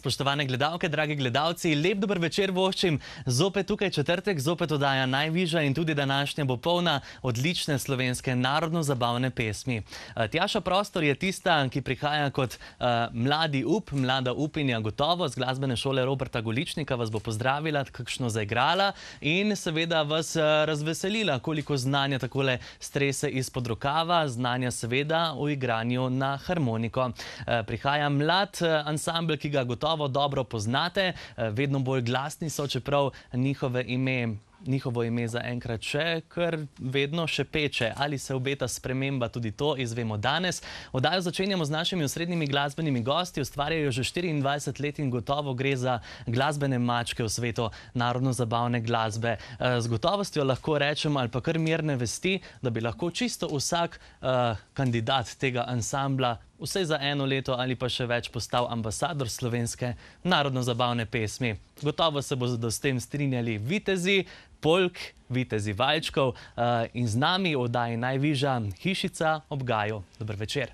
Spoštovane gledalke, dragi gledalci, lep dober večer voščim. Zopet tukaj četrtek, zopet oddaja Najvižja in tudi današnja bo polna odlične slovenske narodno-zabavne pesmi. Tjaša Prostor je tista, ki prihaja kot mladi up, mlada upinja gotovo z glasbene šole Roberta Goličnika, vas bo pozdravila, kakšno zaigrala in seveda vas razveselila, koliko znanja takole strese izpod rokava, znanja seveda v igranju na harmoniko. Prihaja mlad ansambel, ki ga gotovo dobro poznate, vedno bolj glasni so, čeprav njihovo ime zaenkrat še kar vedno še peče. Ali se obeta sprememba, tudi to izvemo danes. Oddajo začenjamo z našimi osrednjimi glasbenimi gosti, ustvarjajo že 24 let in gotovo gre za glasbene mačke v svetu narodno-zabavne glasbe. Z gotovostjo lahko rečemo, ali pa kar mirne vesti, da bi lahko čisto vsak kandidat tega ansambla vsej za eno leto ali pa še več postal ambasador slovenske narodno-zabavne pesmi. Gotovo se bodo s tem strinjali vitezi, polk, vitezi valčkov in z nami v oddaji Najvižja Hišica ob Gaju. Dober večer.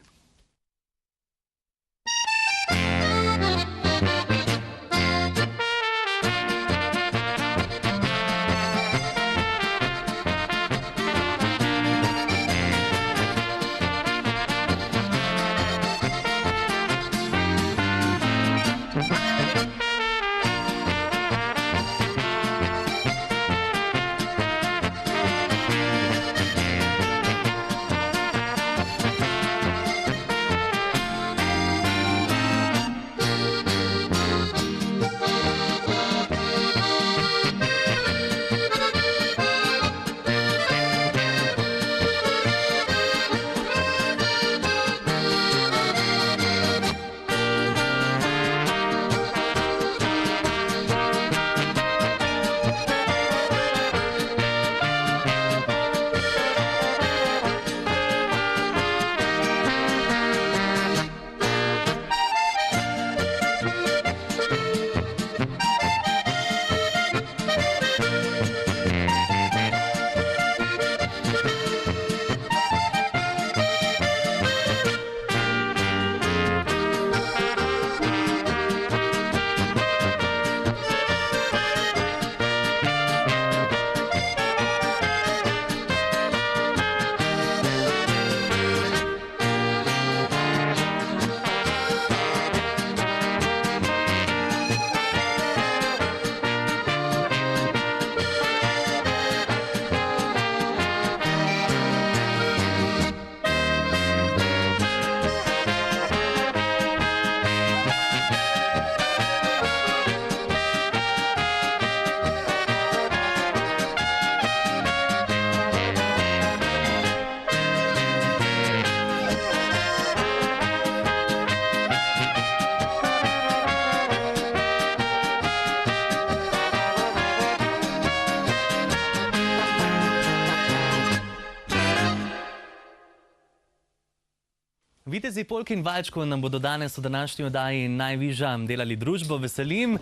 Vitezi, polk in valčkov nam bodo danes v današnji oddaji Najvižja delali družbo. Veselim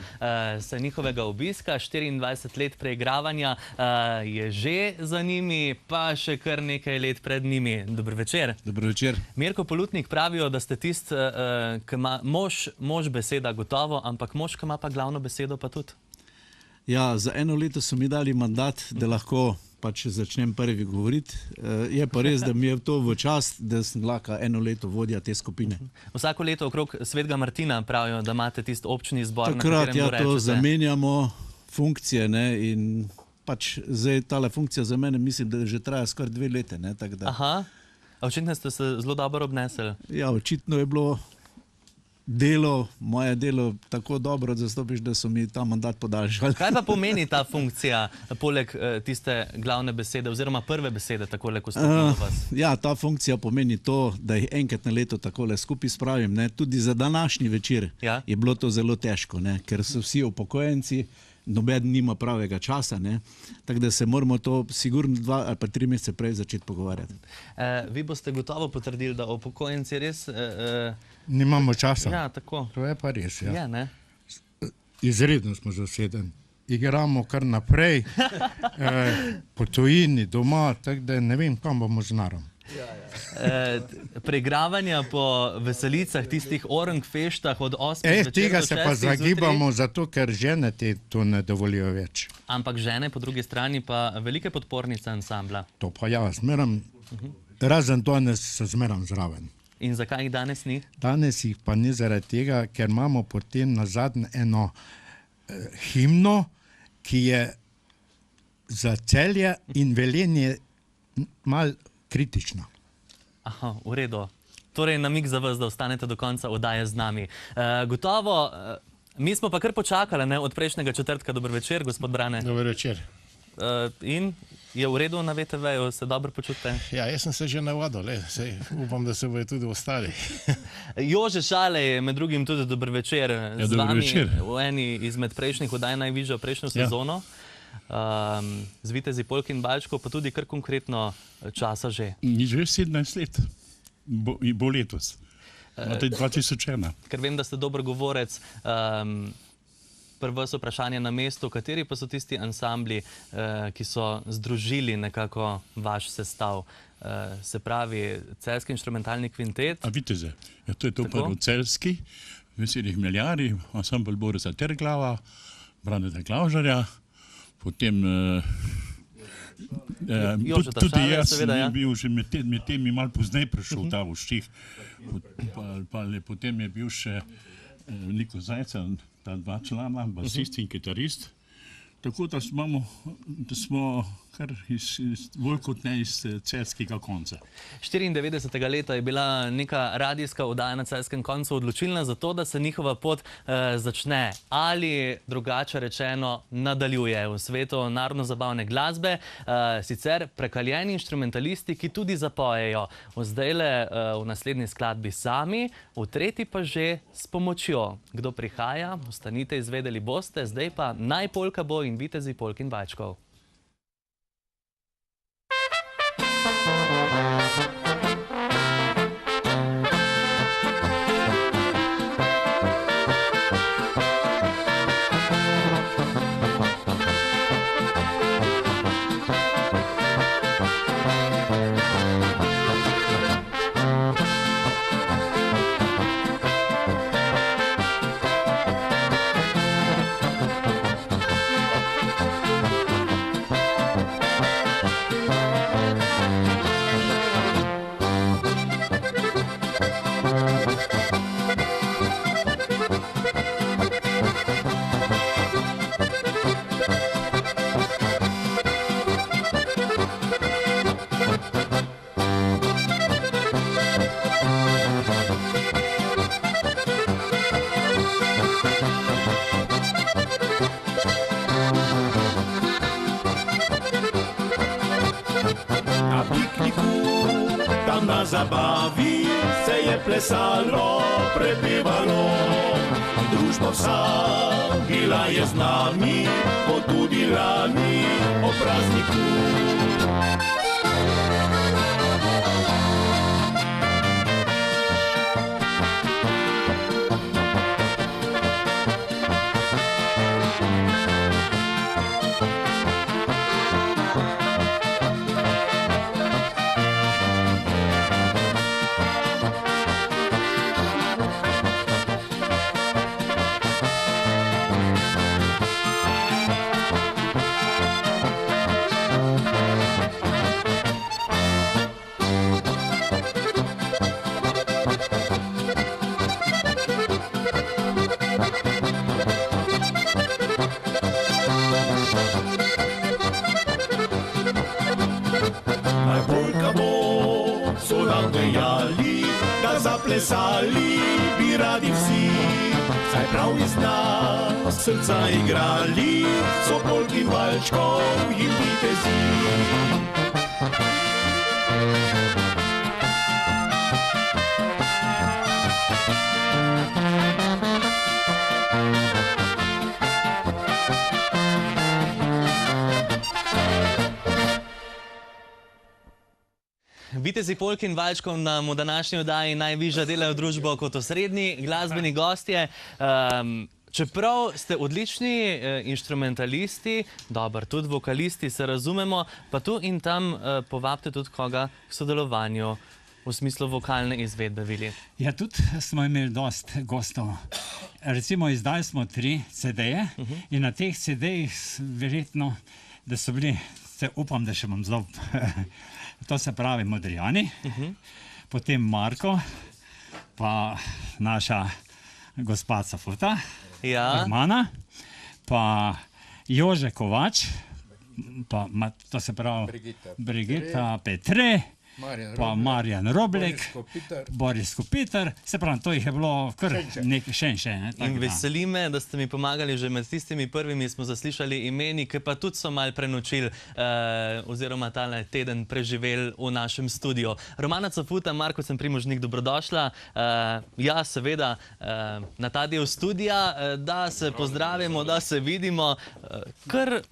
se njihovega obiska. 24 let preigravanja je že za njimi, pa še kar nekaj let pred njimi. Dober večer. Dober večer. Mirko Polutnik, pravijo, da ste tisti, ki ima mož beseda gotovo, ampak mož, ki ima pa glavno besedo pa tudi. Ja, za eno leto so mi dali mandat, da lahko pač začnem prvi govoriti. Je pa res, da mi je to v čast, da sem lahko eno leto vodja te skupine. Vsako leto okrog Svetega Martina pravijo, da imate tisti občni zbor, na katerem dorečete. Takrat, ja, to zamenjamo funkcije, ne, in pač zdaj tale funkcija za mene mislim, da že traja skoraj 2 leta, ne, tako da. Aha, a očitno ste se zelo dobro obnesli. Ja, očitno je bilo moje delo tako dobro zastopiš, da so mi ta mandat podaljšali. Kaj pa pomeni ta funkcija, poleg tiste glavne besede, oziroma prve besede, takole, ko stopim do vas? Ja, ta funkcija pomeni to, da jih enkrat na leto takole skupaj spravim. Ne. Tudi za današnji večer Ja. je bilo to zelo težko, ne, ker so vsi upokojenci, noben nima pravega časa, ne, tako da se moramo to sigurno 2 ali pa 3 mesece prej začeti pogovarjati. Vi boste gotovo potrdili, da upokojenci res... Nimamo časa. Ja, tako. To je pa res. Ja. Je, ne? Izredno smo zaseden. Igramo kar naprej, po tujini, doma, tako da ne vem, kam bomo z narom. Preigravanja po veselicah, tistih orangfeštah od 8. večer do 6. Tega se pa zjutraj. zagibamo, zato ker žene to ne dovolijo več. Ampak žene, po drugi strani pa velike podpornice ansambla. To pa ja, zmeram, razen danes se zmeram zraven. In zakaj jih danes ni? Danes jih pa ni zaradi tega, ker imamo potem na zadnje eno himno, ki je za Celje in Velenje malo kritična. Aha, v redu. Torej, namig za vas, da ostanete do konca oddaje z nami. Gotovo, mi smo pa kar počakali, ne, od prejšnjega četrtka. Dober večer, gospod Brane. Dober večer. In je v redu na VTV-ju, se dobro počutite? Ja, jaz sem se že navadil, upam, da se bojo tudi ostali. Jože Šale je med drugim tudi dober večer z dober vami večer. v eni izmed prejšnjih oddaj Najvišjo prejšnjo sezono. Z Vitezi, Polk in Balčkov, pa tudi kar konkretno časa že. Ni že 17 let, bo letos, 2001. Ker vem, da ste dober govorec, prvo so vprašanje na mestu, kateri pa so tisti ansambli, ki so združili nekako vaš sestav, se pravi Celjski inštrumentalni kvintet. A Viteze, ja, to je to Tako? prvo Celjski, Veselih Meljari, ansambl Borisa Terglava, Braneta Klavžarja, potem Jožeta tudi Šale, jaz seveda, ja. sem bil že med temi malo pozneje prišel ta v Štih, potem je bil še Niko Zajca, ta 2 člana, basist in kitarist. Tako da smo kar bolj kot ne iz celjskega konca. 94. leta je bila neka radijska oddaja na celjskem koncu odločilna za to, da se njihova pot začne ali drugače rečeno nadaljuje v svetu narodno-zabavne glasbe. Sicer prekaljeni inštrumentalisti, ki tudi zapojejo. Zdajle v naslednji skladbi sami, v tretji pa že s pomočjo. Kdo prihaja, ostanite, izvedeli boste. Zdaj pa naj polka bo in Vitezi, Polk in Balčkov. Na pikniku, tam na zabavi se je plesalo, prepevalo. Družba vsa bila je z nami, kot tudi lani o prazniku. Najbolj, ko bo, so nam dejali, da zaplesali bi radi vsi, saj prav iz nas srca igrali, so polk in valčkov in vitezi. Vitezi polk in valčkov nam v današnji oddaji najvišja delajo družbo kot osrednji glasbeni gostje. Čeprav ste odlični inštrumentalisti, dobro, tudi vokalisti, se razumemo, pa tu in tam povabite tudi koga k sodelovanju v smislu vokalne izvedbe, Vili. Ja, tudi smo imeli dost gostov. Recimo, izdali smo 3 CD-je in na teh CD-jih verjetno, da so bili, upam, da še bom znal, to se pravi Modrijani, potem Marko, pa naša gospa Cafuta, Romana, pa Jože Kovač, pa to se pravi Brigita Petre, pa Marjan Roblek, Boris Kopitar, se pravi, to jih je bilo kar nekaj še. In veseli me, da ste mi pomagali, že med tistimi prvimi smo zaslišali imeni, ki pa tudi so malo prenočili oziroma tale teden preživeli v našem studiu. Romana Cafuta, Marko Primožnik, dobrodošla. Ja, seveda, na ta del studija, da se pozdravimo, da se vidimo, kar...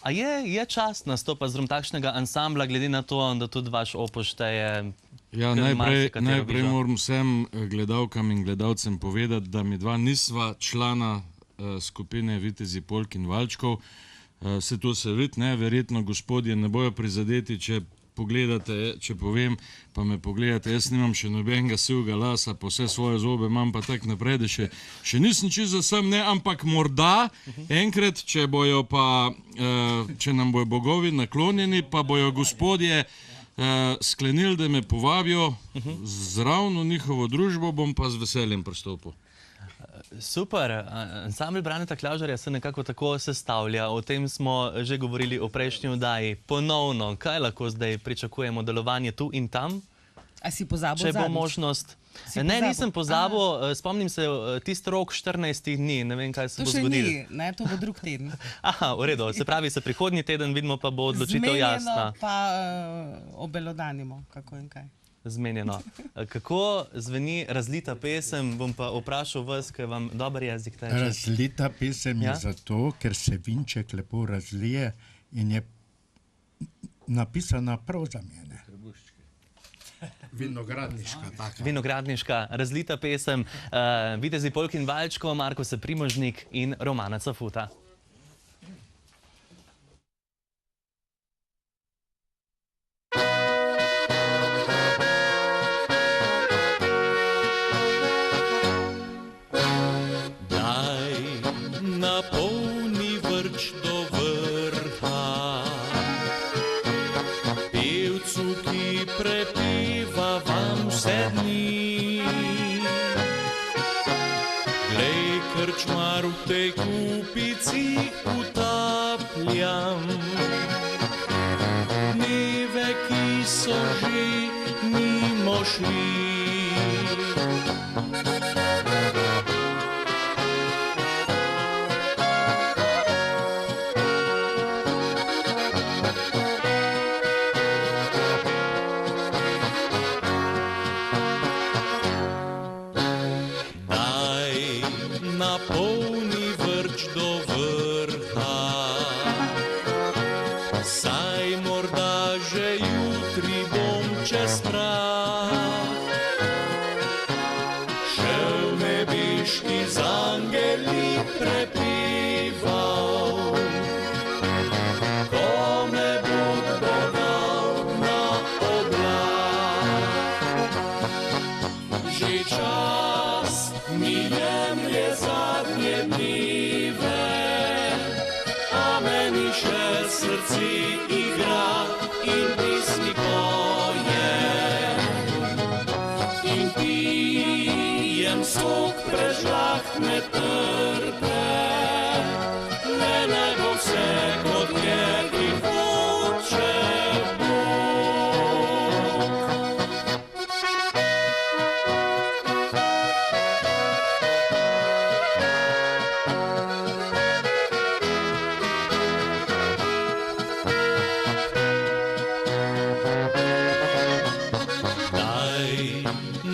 A je čast nastopa zrom takšnega ansambla, glede na to, da tudi vaš opus šteje? Ja, najprej moram vsem gledalkam in gledalcem povedati, da mi dva nisva člana skupine Vitezi polk in valčkov. Se to se vidi, verjetno gospodje ne bojo prizadeti, če pogledate, če povem, pa me pogledate, jaz nimam še nobenega sivega lasa, pa vse svoje zobe imam pa tak naprej, da še nisem čisto sam, ampak morda enkrat, če bojo pa, če nam bojo bogovi naklonjeni, pa bojo gospodje sklenili, da me povabijo zraven v njihovo družbo, bom pa z veseljem pristopil. Super, ansambl Braneta Klavžarja se nekako tako sestavlja, o tem smo že govorili v prejšnji oddaji. Ponovno, kaj lahko zdaj pričakujemo, delovanje tu in tam? A si pozabil zadnjič? Če bo možnost. Ne, nisem pozabil, spomnim se tist rok 14 dni, ne vem, kaj se bo zgodilo. To še ni, to bo drug teden. Aha, v redu, se pravi, se prihodnji teden vidimo, pa bo odločitev jasna. Zmenjeno pa obelodanimo, kako in kaj. Zmenjeno. Kako zveni razlita pesem, bom pa vprašal vas, ker vam dober jezik teče. Razlita pesem je zato, ker se vinček lepo razlije in je napisana prav za mene. Vinogradniška, taka. Vinogradniška, razlita pesem, Vitezi polk in valčkov, Marko Primožnik in Romana Cafuta. Napolni vrč do vrha, pevcu, ki prepeva vam vse dni. Glej, krčmar, v tej kupici utapljam dneve, ki so že mimo šli. Napolni vrč do vrha, saj morda že jutri bom čez prah šel nebeški z angeli prepeval, ko me bo dodal na oblak. Že čas mi jemlje zadnje dneve, a meni še srce igra in pesmi poje. In pijem sok prežlahtne trpe, le naj bo vse kot je in hoče Bog.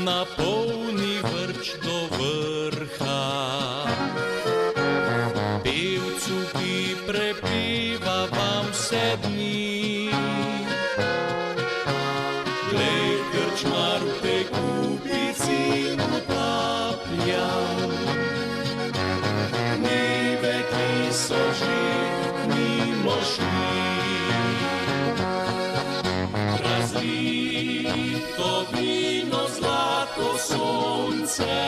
napolni vrč do vrha. Pevcu, ki prepeva vam vse dni. Glej, krčmar v tej kupici utapljam. Dneve, ki so že mimo šli. Razlito vino, zlato sonce,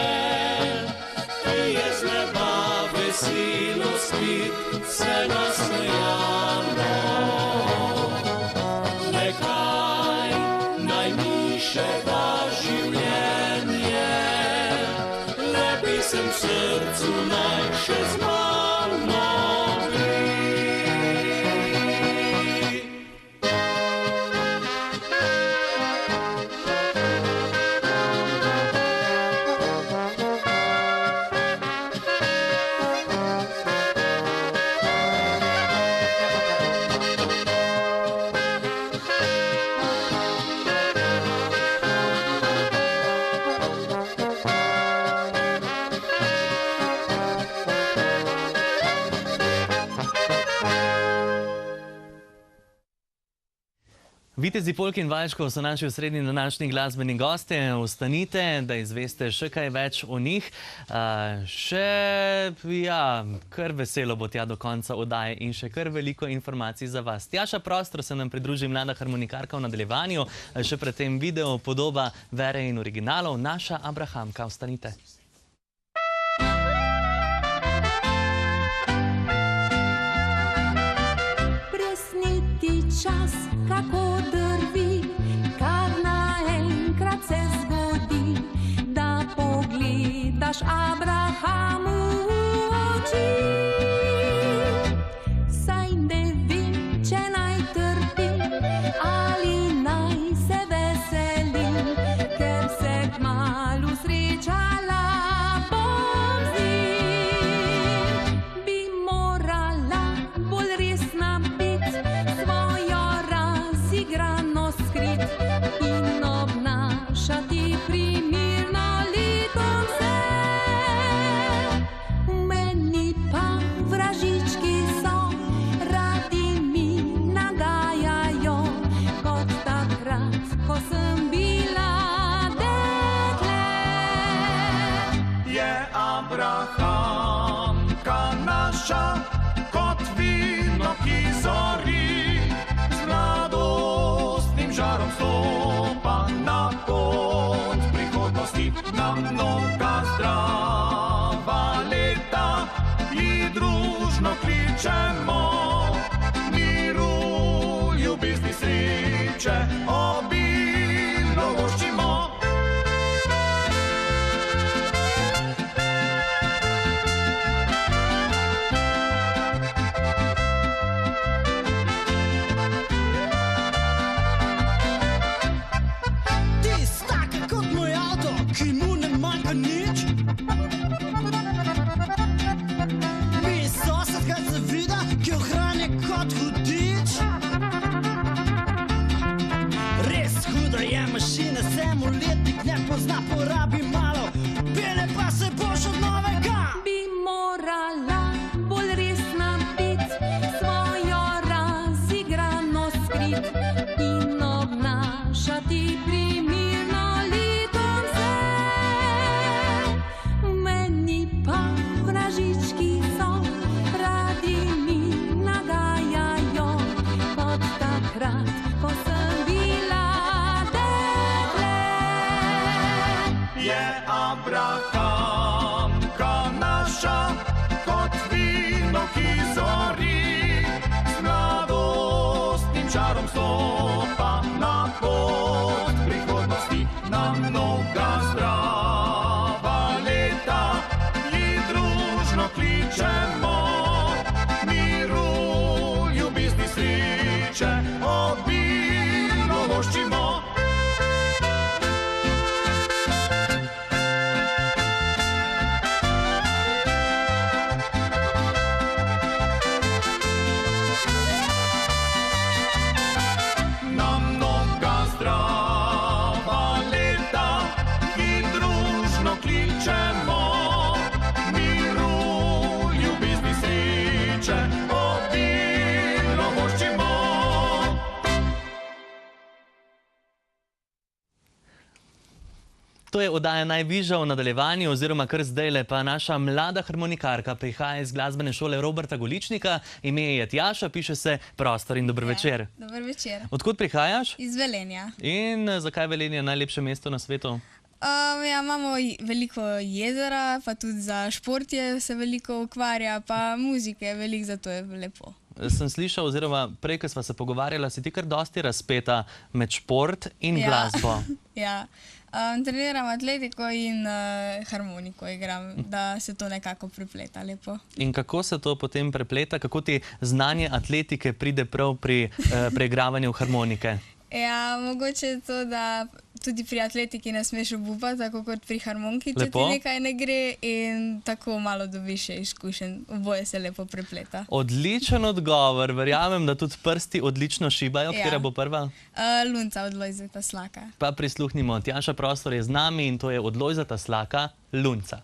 ki je z neba veselo spit, se nasmejano. Nekaj najmišega življenje, lepi sem v srcu, naj še z mano gre. Vitezi polk in valčkov so naši osrednji današnji glasbeni gostje. Ostanite, da izveste še kaj več o njih. Kar veselo bo tja do konca oddaje in še kar veliko informacij za vas. Tjaša Prostor se nam pridruži, mlada harmonikarka v nadaljevanju. Še pred tem video podoba Vere in originalov. Naša Abrahamka, ostanite. Presniti čas, kako drvi, kar naenkrat se zgodi, da pogledaš Abrahamu v oči. Saj ne vem, če naj trpi ali naj se veseli, ker se kmalu srečala bom z njim. Bi morala bolj resna biti, svojo razigranost skrit in obnašati primirno litom se. V meni pa vražički so, radi mi nagajajo, kot takrat, ko sem bila dekle. Je Abrahamka naša, kot vino, ki zori, z mladostnim žarom stopa na pot prihodnosti, na mnoga zdrava leta, ji družno kličemo, miru, ljubezni, sreče, obilno voščimo. Taka kot moj avto, ki mu ne manjka nič. Mi sosedka zavida, ki ohranja kot hudič. Res huda je mašina, se mu letnik ne pozna, porabi malo, pele pa se boš od novega. Bi morala bolj resna biti, svojo razigranost skrit in obnašati primirno litom se. V meni pa vražički so, radi mi nagajajo, kot takrat, ko sem bila dekle. Je Abrahamka naša, kot vino, ki zori, z mladostnim žarom stopa na pot prihodnosti, na mnoga zdrava leta, ji družno kličemo, miru, ljubezni, sreče, obilno voščimo. To je oddaja Najvižja v nadaljevanju, oziroma kar zdajle pa naša mlada harmonikarka prihaja iz glasbene šole Roberta Goličnika. Ime je Tjaša, piše se Prostor in dober večer. Dober večer. Odkud prihajaš? Iz Velenja. In zakaj Velenje je najlepše mesto na svetu? Ja, imamo veliko jezera, pa tudi za šport se veliko ukvarja, pa muzike veliko, zato je lepo. Sem slišal, oziroma prej, ko sva se pogovarjala, si ti kar dosti razpeta med šport in glasbo. Ja, treniram atletiko in harmoniko igram, da se to nekako prepleta lepo. In kako se to potem prepleta? Kako ti znanje atletike pride prav pri preigravanju harmonike? Ja, mogoče je to, da tudi pri atletiki ne smeš obupati, tako kot pri harmoniki, če ti nekaj ne gre, in tako malo dobiš še izkušenj. Oboje se lepo prepleta. Odličen odgovor. Verjamem, da tudi prsti odlično šibajo. Katera bo prva? Lunca od Lojzeta Slaka. Pa prisluhnimo. Tjaša Prostor je z nami in to je od Lojzeta Slaka Lunca.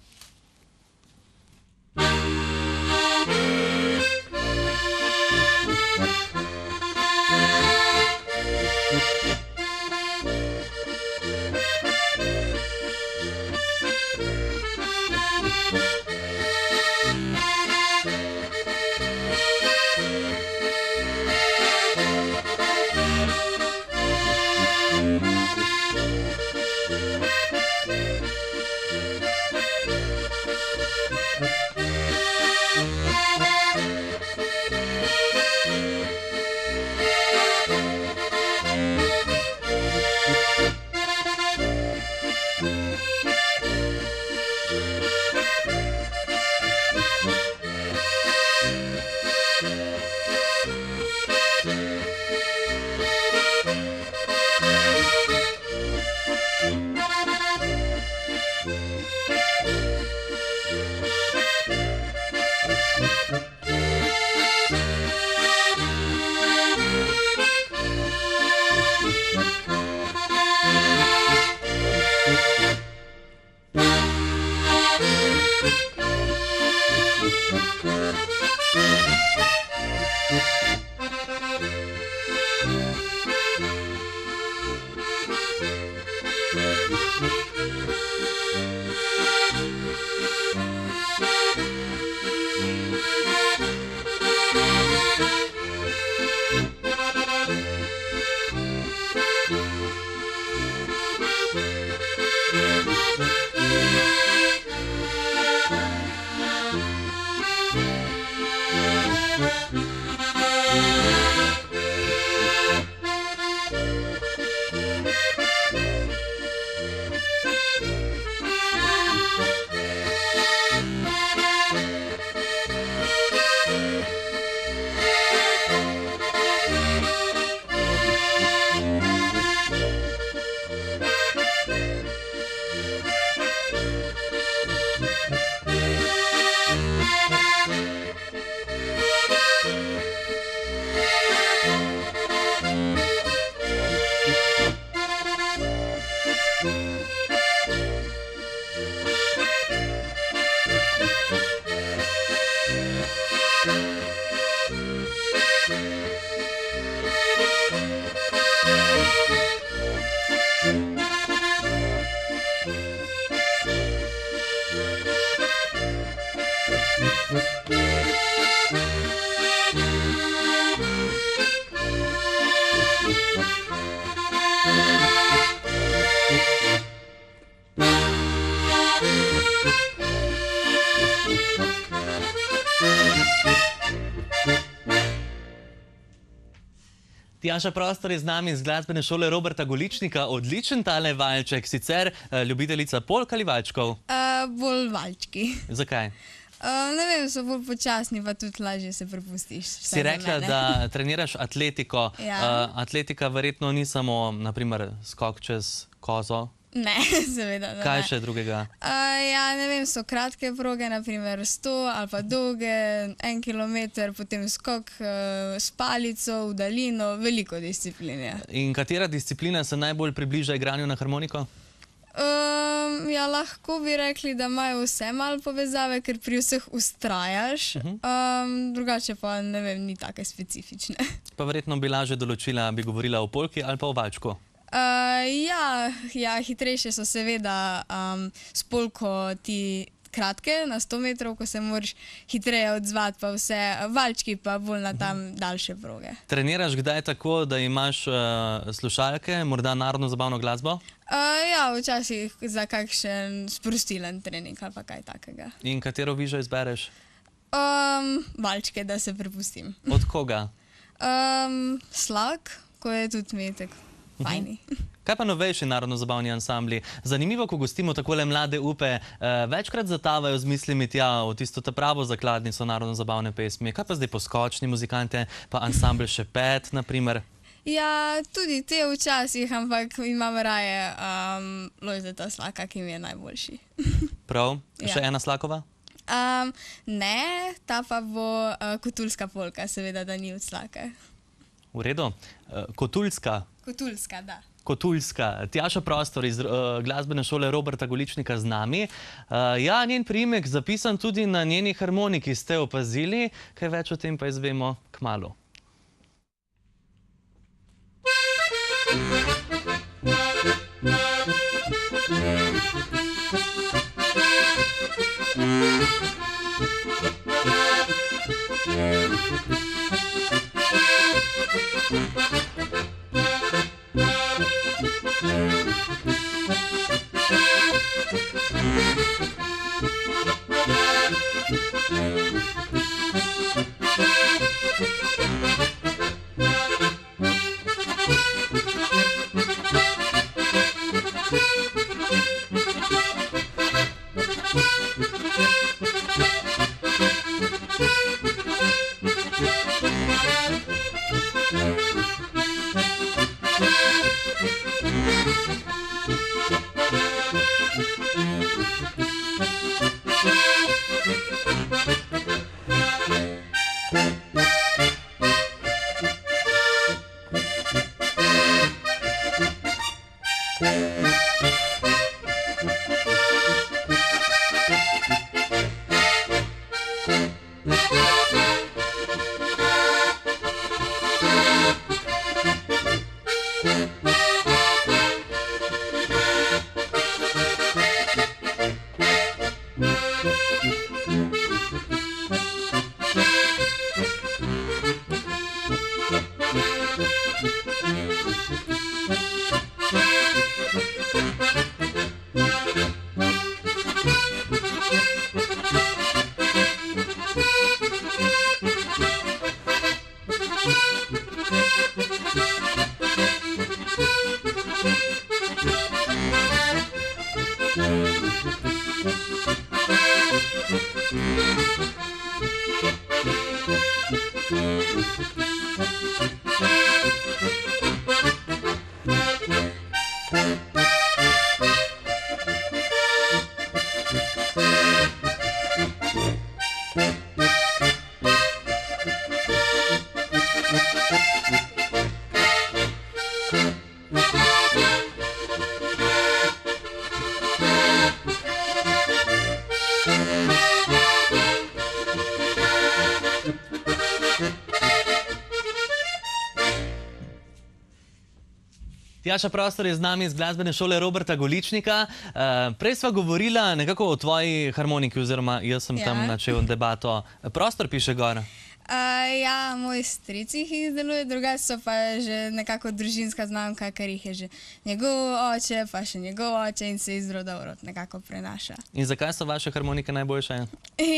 Tjaša Prostor je z nami iz glasbene šole Roberta Goličnika. Odličen tale valček. Sicer ljubiteljica polk ali valčkov? Bolj valčki. Zakaj? Ne vem, so bolj počasni, pa tudi lažje se prepustiš. Si rekla, da treniraš atletiko. Atletika verjetno ni samo, naprimer, skok čez kozo. Ne, seveda. Kaj še drugega? Ja, ne vem, so kratke proge, naprimer 100 ali pa dolge, 1 kilometer, potem skok s palico v daljino, veliko discipline. In katera disciplina se najbolj približa igranju na harmoniko? Ja, lahko bi rekli, da imajo vse malo povezave, ker pri vseh ustrajaš, drugače pa ne vem, ni take specifične. Pa verjetno bi lažje določila, bi govorila o polki ali pa o valčku? Ja, hitrejše so seveda s polko ti kratke na 100 metrov, ko se moraš hitreje odzvati, pa vse valčki pa bolj na tam daljše proge. Treniraš kdaj tako, da imaš slušalke, morda narodno zabavno glasbo? Ja, včasih za kakšen sprostilen trening ali pa kaj takega. In katero vižo izbereš? Valčke, da se prepustim. Od koga? Slak, ko je tudi metek. Fajni. Kaj pa novejši narodno-zabavni ansambli? Zanimivo, ko gostimo takole mlade upe, večkrat zatavajo z mislimi tja v tisto ta pravo zakladnico narodno-zabavne pesmi. Kaj pa zdaj poskočni muzikante, pa ansambl Šepet, naprimer? Ja, tudi te včasih, ampak imam raje Lojzeta Slaka, ki mi je najboljši. Prav? Še ena Slakova? Ne, ta pa bo Kotulska polka, seveda, da ni od Slake. V redu. Kotulska? Kotulska, da. Kotulska. Tjaša Prostor iz glasbene šole Roberta Goličnika z nami. Ja, njen priimek zapisan tudi na njeni harmoniki. Ste opazili? Kaj več o tem pa izvemo kmalu. Tjaša Prostor je z nami iz glasbene šole Roberta Goličnika. Prej sva govorila nekako o tvoji harmoniki, oziroma jaz sem tam načel debato. Prostor piše gor. Ja, moj stric jih izdeluje, drugače so pa že nekako družinska znamka, ker jih je že njegov oče, pa še njegov oče in se iz roda v rod nekako prenaša. In zakaj so vaše harmonike najboljše?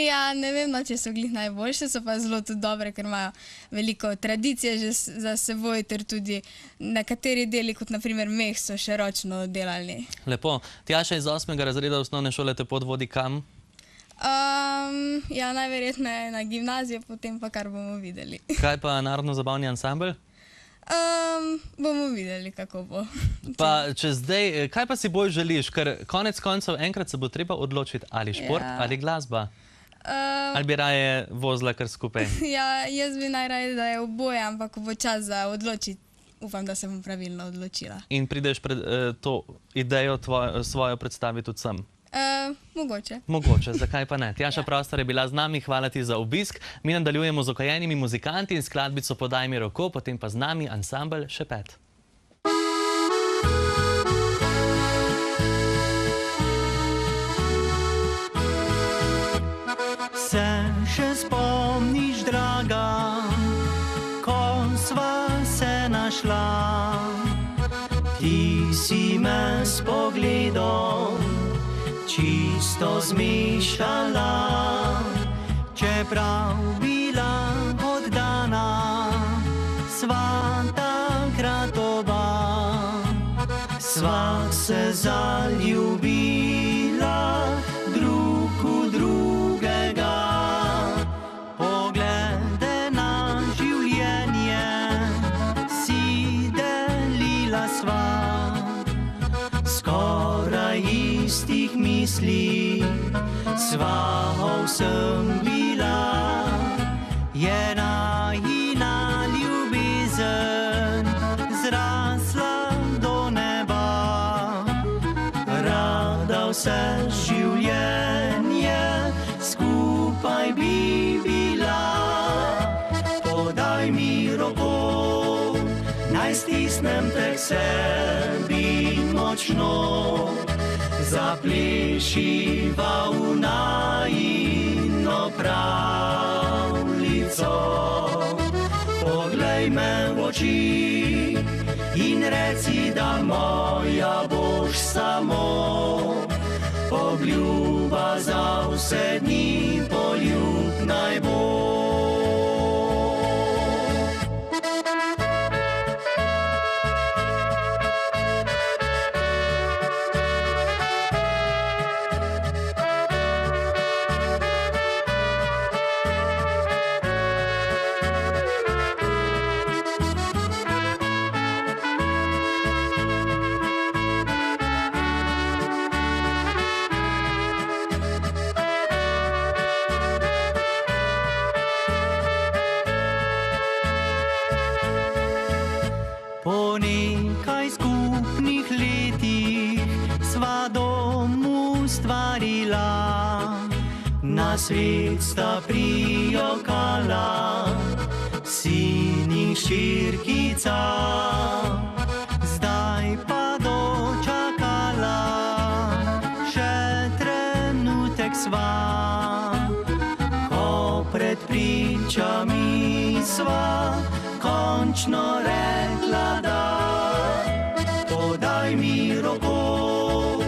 Ja, ne vem, če so glih najboljše, so pa zelo tudi dobre, ker imajo veliko tradicije že za seboj, ter tudi nekateri deli, kot naprimer meh, so še ročno delali. Lepo. Tjaša iz 8. razreda osnovne šole te pot vodi kam? Ja, najverjetneje na gimnazijo, potem pa kar bomo videli. Kaj pa narodno-zabavni ansambl? Bomo videli, kako bo. Pa če zdaj, kaj pa si bolj želiš? Ker konec koncev enkrat se bo treba odločiti, ali šport ali glasba. Ali bi raje vozila kar skupaj? Ja, jaz bi najraje, da je oboje, ampak ko bo čas za odločiti, upam, da se bom pravilno odločila. In prideš pred to idejo svojo predstaviti tudi sem? Mogoče. Mogoče, zakaj pa ne? Tjaša Prostor je bila z nami, hvala ti za obisk. Mi nadaljujemo z okajenimi muzikanti in skladbico Podaj mi roko, potem pa z nami ansambl Šepet. si me s pogledom čisto zmišala, čeprav bila oddana, sva takrat oba, sva se zaljubila drug v drugega. Poglede na življenje si delila sva, skoraj istih misli sva o vsem bila. Je najina ljubezen zrasla do neba, rada vse življenje skupaj bi bila. Podaj mi roko, naj stisnem te k sebi močno, zaplešiva v najino pravljico. Poglej me v oči in reci, da moja boš samo. Obljuba za vse dni, poljub naj bo. Po nekaj skupnih letih sva dom ustvarila, na svet sta prijokala sin in hčerkica. Zdaj pa dočakala še trenutek sva, ko pred pričami sva končno rekla da. Podaj mi roko,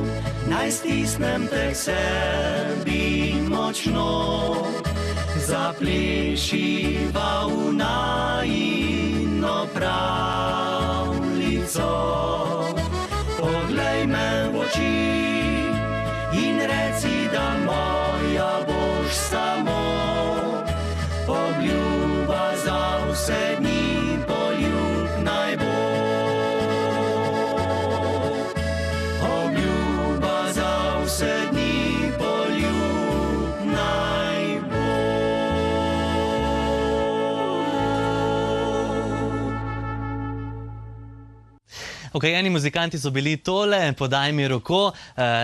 naj stisnem te k sebi močno, zaplešiva v najino pravljico. Poglej me v oči in reci, da moja boš samo. Obljuba za vse dni, poljub naj bo. Obljuba za vse dni, poljub naj bo. Ok, eni muzikanti so bili tole, podaj mi roko,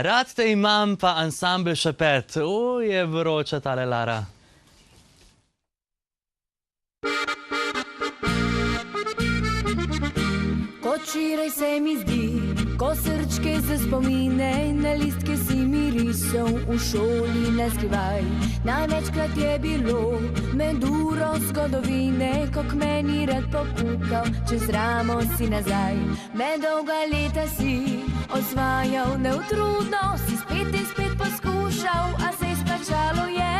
rad te imam, pa ansambel Šepet. Je vroča tale Lara. Včeraj se mi zdi, ko srčke za spomine na listke si mi risal v šoli na skrivaj. Največkrat je bilo med uro zgodovine, ko k meni rad pokukal, čez ramo si nazaj. Med dolga leta si osvajal neutrudno, si spet in spet poskušal, a se izplačalo je.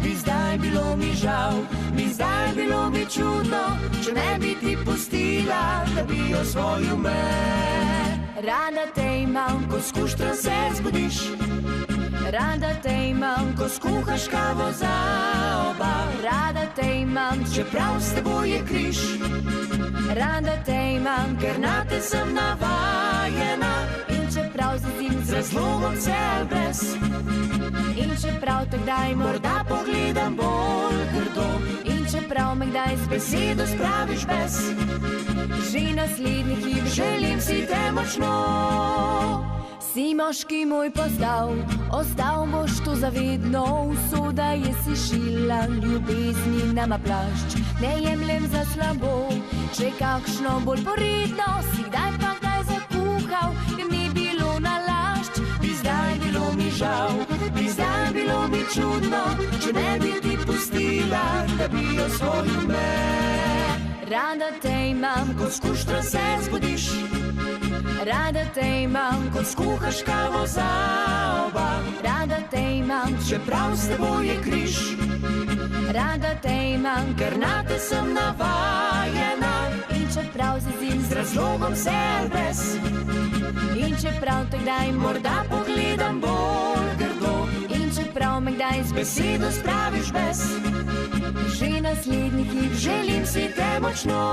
Bi zdaj bilo mi žal, bi zdaj bilo mi čudno, če ne bi ti pustila, da bi osvojil me. Rada te imam, ko skuštran se zbudiš, rada te imam, ko skuhaš kavo za oba. Rada te imam, čeprav s teboj je križ, rada te imam, ker na te sem navajena. In čeprav zazim z razlogom vse ali brez, in čeprav te kdaj morda pogledam bolj grdo, in čeprav me kdaj z besedo spraviš bes, že naslednji hip želim si te močno. Si moški moj postal, ostal boš to zavedno, usoda je si šila, ljubezni nama plašč. Ne jemljem za slabo, če kakšno bolj poredno, si kdaj pa kdaj zakuhal, ker ni bilo nalašč. Bi zdaj bilo mi žal, bi zdaj bilo mi čudno, če ne bi ti pustila, da bi osvojil me. Rada te imam, ko skuštran se zbudiš, Rada te imam, kot skuhaš kavo za oba. Rada te imam, čeprav s teboj je križ. Rada te imam, ker na te sem navajena. In čeprav se zim z razlogom se brez. In čeprav te kdaj morda pogledam bolj grdo. In čeprav me kdaj z besedo spraviš ves. Že naslednjih hip želim si te močno.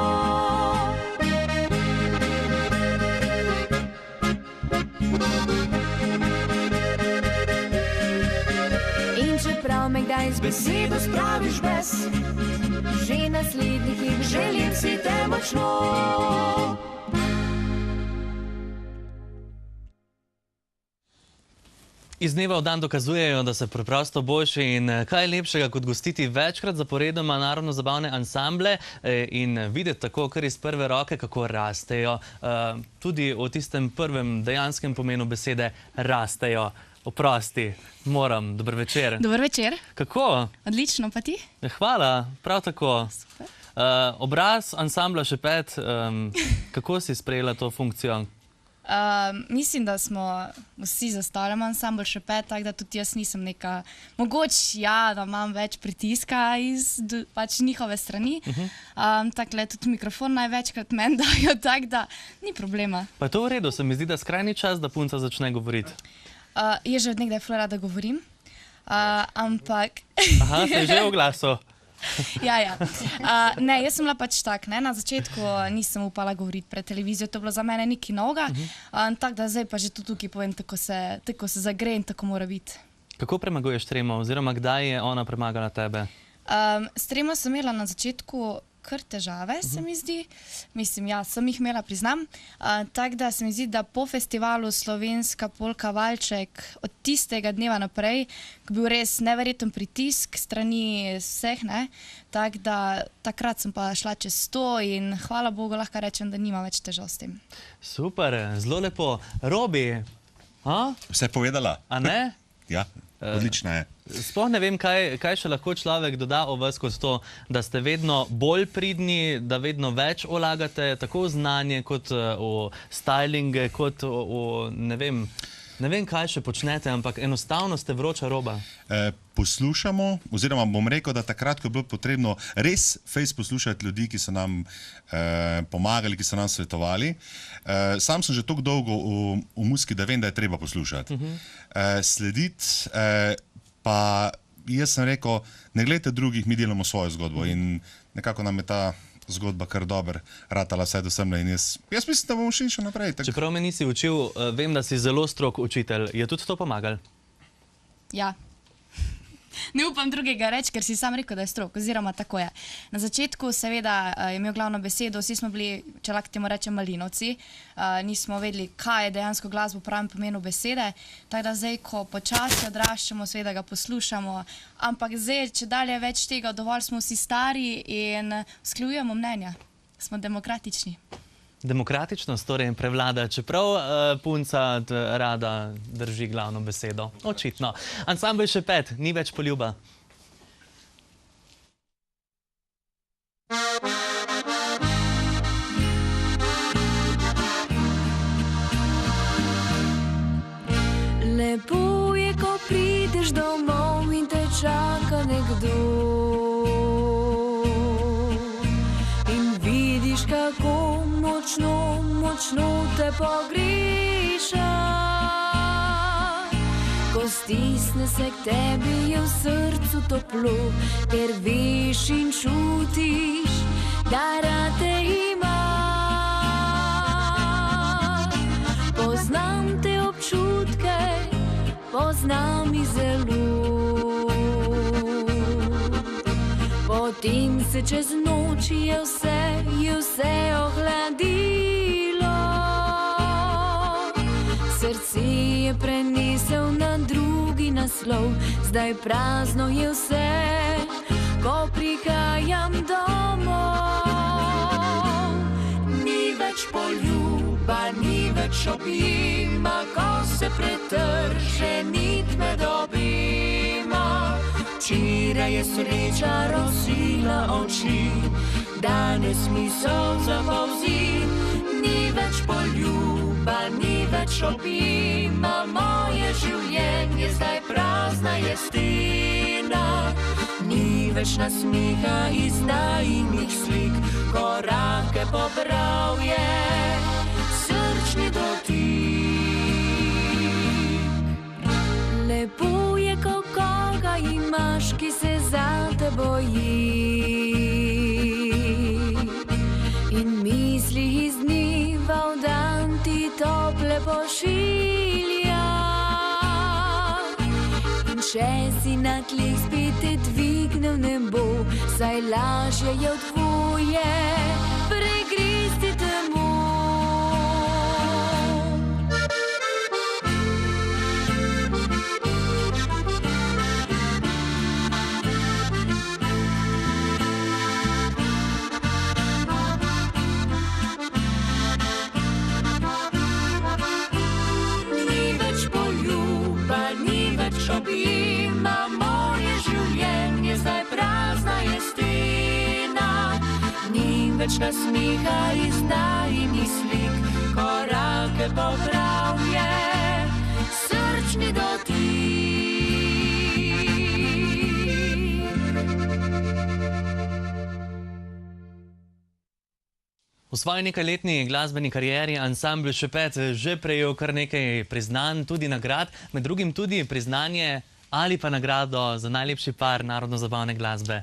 In čeprav me kdaj z besedo spraviš ves. Že naslednjih hip želim si te močno. Iz dneva v dan dokazujejo, da so preprosto boljši in kaj lepšega kot gostiti večkrat zaporedoma narodno-zabavne ansamble in videti tako, kar iz prve roke, kako rastejo. Tudi o tistem prvem dejanskem pomenu besede rastejo. Oprosti, moram. Dober večer. Dober večer. Kako? Odlično, pa ti? Hvala, prav tako. Super. Obraz ansambla Šepet, kako si sprejela to funkcijo? Mislim, da smo vsi zastavljamo ansambl Šepet, tako da tudi jaz nisem neka, mogoče ja, da imam več pritiska iz pač njihove strani. Takle tudi mikrofon največkrat meni dajo, tako da ni problema. Pa je to v redu, se mi zdi, da skrajni čas, da punca začne govoriti. Jaz že od nekdaj ful rada govorim, ampak... Aha, se že v glasu. Ja. Ne, jaz sem bila pač tak, ne, na začetku nisem upala govoriti pred televizijo, to je bilo za mene nekaj novega, tako da zdaj pa že tu tukaj povem, tako se zagre in tako mora biti. Kako premaguješ tremo, oziroma kdaj je ona premagala tebe? S tremo sem imela na začetku kar težave, se mi zdi. Mislim, ja, sem jih imela, priznam. Tako da se mi zdi, da po festivalu Slovenska polka Valček od tistega dneva naprej, ko je bil res neverjeten pritisk strani vseh, ne, tako da takrat sem pa šla čez 100 in hvala Bogu lahko rečem, da nima več težav s tem. Super, zelo lepo. Robi, Vse povedala? A ne? Ja, odlična je. Sploh ne vem, kaj še lahko človek doda o vas kot to, da ste vedno bolj pridni, da vedno več vlagate, tako v znanje, kot v stylinge, kot v ne vem, kaj še počnete, ampak enostavno ste vroča roba. Poslušamo, oziroma bom rekel, da takrat, ko je bilo potrebno res fejs poslušati ljudi, ki so nam pomagali, ki so nam svetovali. Sam sem že toliko dolgo v muziki, da vem, da je treba poslušati. Slediti, pa jaz sem rekel, ne gledajte drugih, mi delamo svojo zgodbo in nekako nam je ta zgodba kar dober ratala vse do semle in jaz mislim, da bomo šli še naprej. Čeprav me nisi učil, vem, da si zelo strog učitelj. Je tudi to pomagal? Ja. Ne upam drugega reči, ker si sam rekel, da je strog, oziroma tako je. Na začetku seveda je imel glavno besedo, vsi smo bili, če lahko temu rečem, malinovci, nismo vedeli, kaj je dejansko glasbo v pravem pomenu besede, tako da zdaj, ko počasi odraščamo, seveda ga poslušamo, ampak zdaj, če dalje več tega, dovolj smo vsi stari in usklajujemo mnenja, smo demokratični. Demokratičnost torej prevlada, čeprav punca rada drži glavno besedo. Očitno. Ansambel Šepet, ni več poljuba. Lepo je, ko prideš domov in te čaka nekdo. In vidiš, kako močno te pogreša. Ko stisne se k tebi, je v srcu toplo, ker veš in čutiš, da rad te ima. Poznam te občutke, poznam jih zelo. Potem se čez noč je vse ohladilo. Srce je prenesel na drugi naslov, zdaj prazno je vse, ko prihajam domov. Ni več poljuba, ni več objema, ko se pretrže nit med obima. Včeraj je sreča rosila oči, danes misel zapolzi. Ni več poljuba, ljuba ni več obima, moje življenje zdaj prazna je stena. Ni več nasmiha iz najinih slik, korake pobral je srčni dotik. Lepo je, ko koga imaš, ki se za te boji in misli iz dneva v dan ti tople pošilja. In če si na tleh spet te dvigne v nebo, saj lažje je od tvoje pregristi temu. Obima, moje življenje zdaj prazna je stena. Ni več nasmiha iz najinih slik, korake pobral je srčni dotik. V svoji nekajletni glasbeni karieri ansambl Šepet že prejel kar nekaj priznanj, tudi nagrad, med drugim tudi priznanje ali pa nagrado za najlepši par narodno-zabavne glasbe.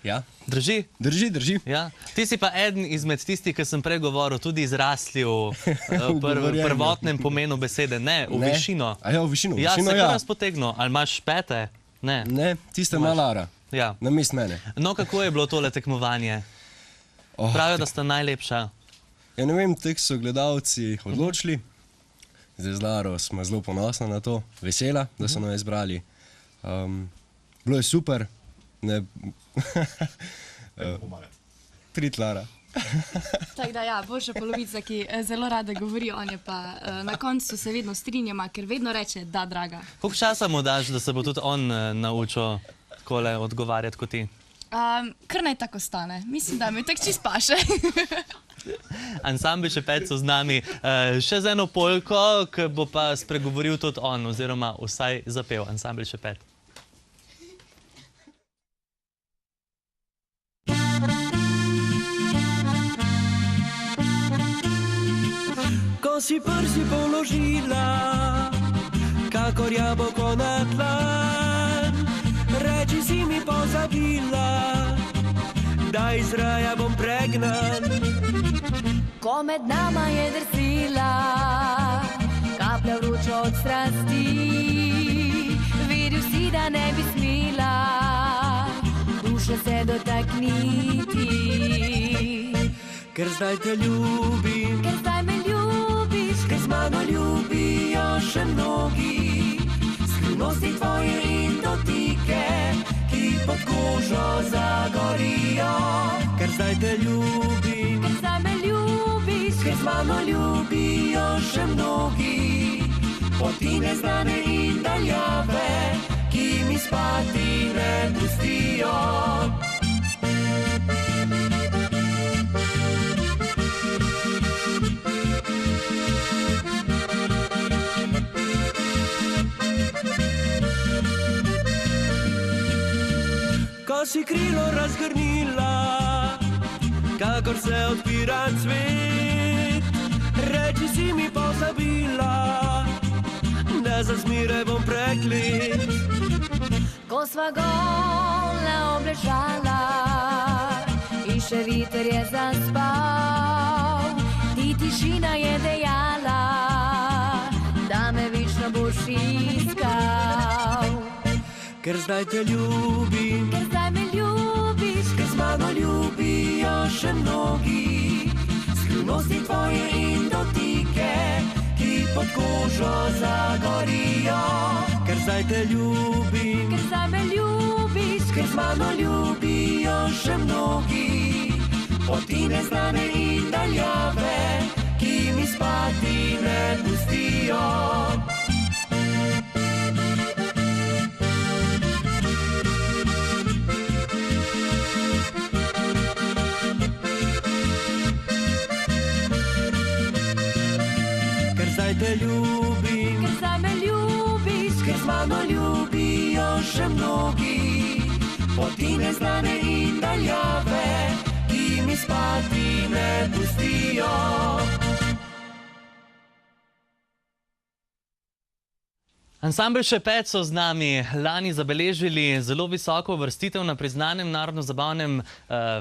Ja. Drži? Drži. Ja. Ti si pa eden izmed tistih, ki sem prej govoril, tudi izrasli v prvotnem pomenu besede, ne, v višino. A ja, v višino, ja. Se kar razpotegnil, ali imaš pete? Ne. Ne, tiste malara. Ja. Na mest mene. No, kako je bilo tole tekmovanje? Pravijo, da sta najlepša. Ja, ne vem, tek so gledalci odločili. Zdaj z Laro smo zelo ponosni na to, vesela, da so nas izbrali. Bilo je super. Prid Lara. Tako da ja, boljša polovica, ki zelo rada govori, on je pa na koncu se vedno strinjama, ker vedno reče, da, draga. Koliko časa mu daš, da se bo tudi on naučil takole odgovarjati kot ti? Kar naj tako stane. Mislim, da mi tak čist paše. Ansambl Šepet so z nami še z eno polko, ki bo pa spregovoril tudi on, oziroma vsaj zapel ansambl Šepet. Ko si prsi položila, kakor jabolko na tlan, reči si mi pozabila, da iz raja bom pregnan. Ko med nama je drsila kaplja vroča od strasti, videl si, da ne bi smela duše se dotakniti. Ker zdaj te ljubim, ker zdaj me ljubiš, ker z mano ljubijo še mnogi, skrivnosti tvoje in dotike, ki pod kožo zagorijo. Ker zdaj te ljubim, ker zdaj me ljubiš, ker z mano ljubijo še mnogi, poti neznane in daljave, ki mi spati ne pustijo. Ko si krilo razgrnila, kakor se odpira cvet, reči si mi pozabila, da za zmeraj bom preklet. ko sva gola obležala in še viter je zaspal, ti tišina je dejala, da me večno boš iskal. Ker zdaj te ljubim, ker zdaj me ljubiš, ker z mano ljubijo še mnogi, skrivnosti tvoje in dotike, ki pod kožo zagorijo. Ker zdaj te ljubim, ker zdaj me ljubiš, ker z mano ljubijo še mnogi, poti neznane in daljave, ki mi spati ne pustijo. Ker ker z mano ljubijo še mnogi. Poti neznane in daljave, ki mi spati ne pustijo. Ansambel Šepet so z nami lani zabeležili zelo visoko uvrstitev na priznanem narodno-zabavnem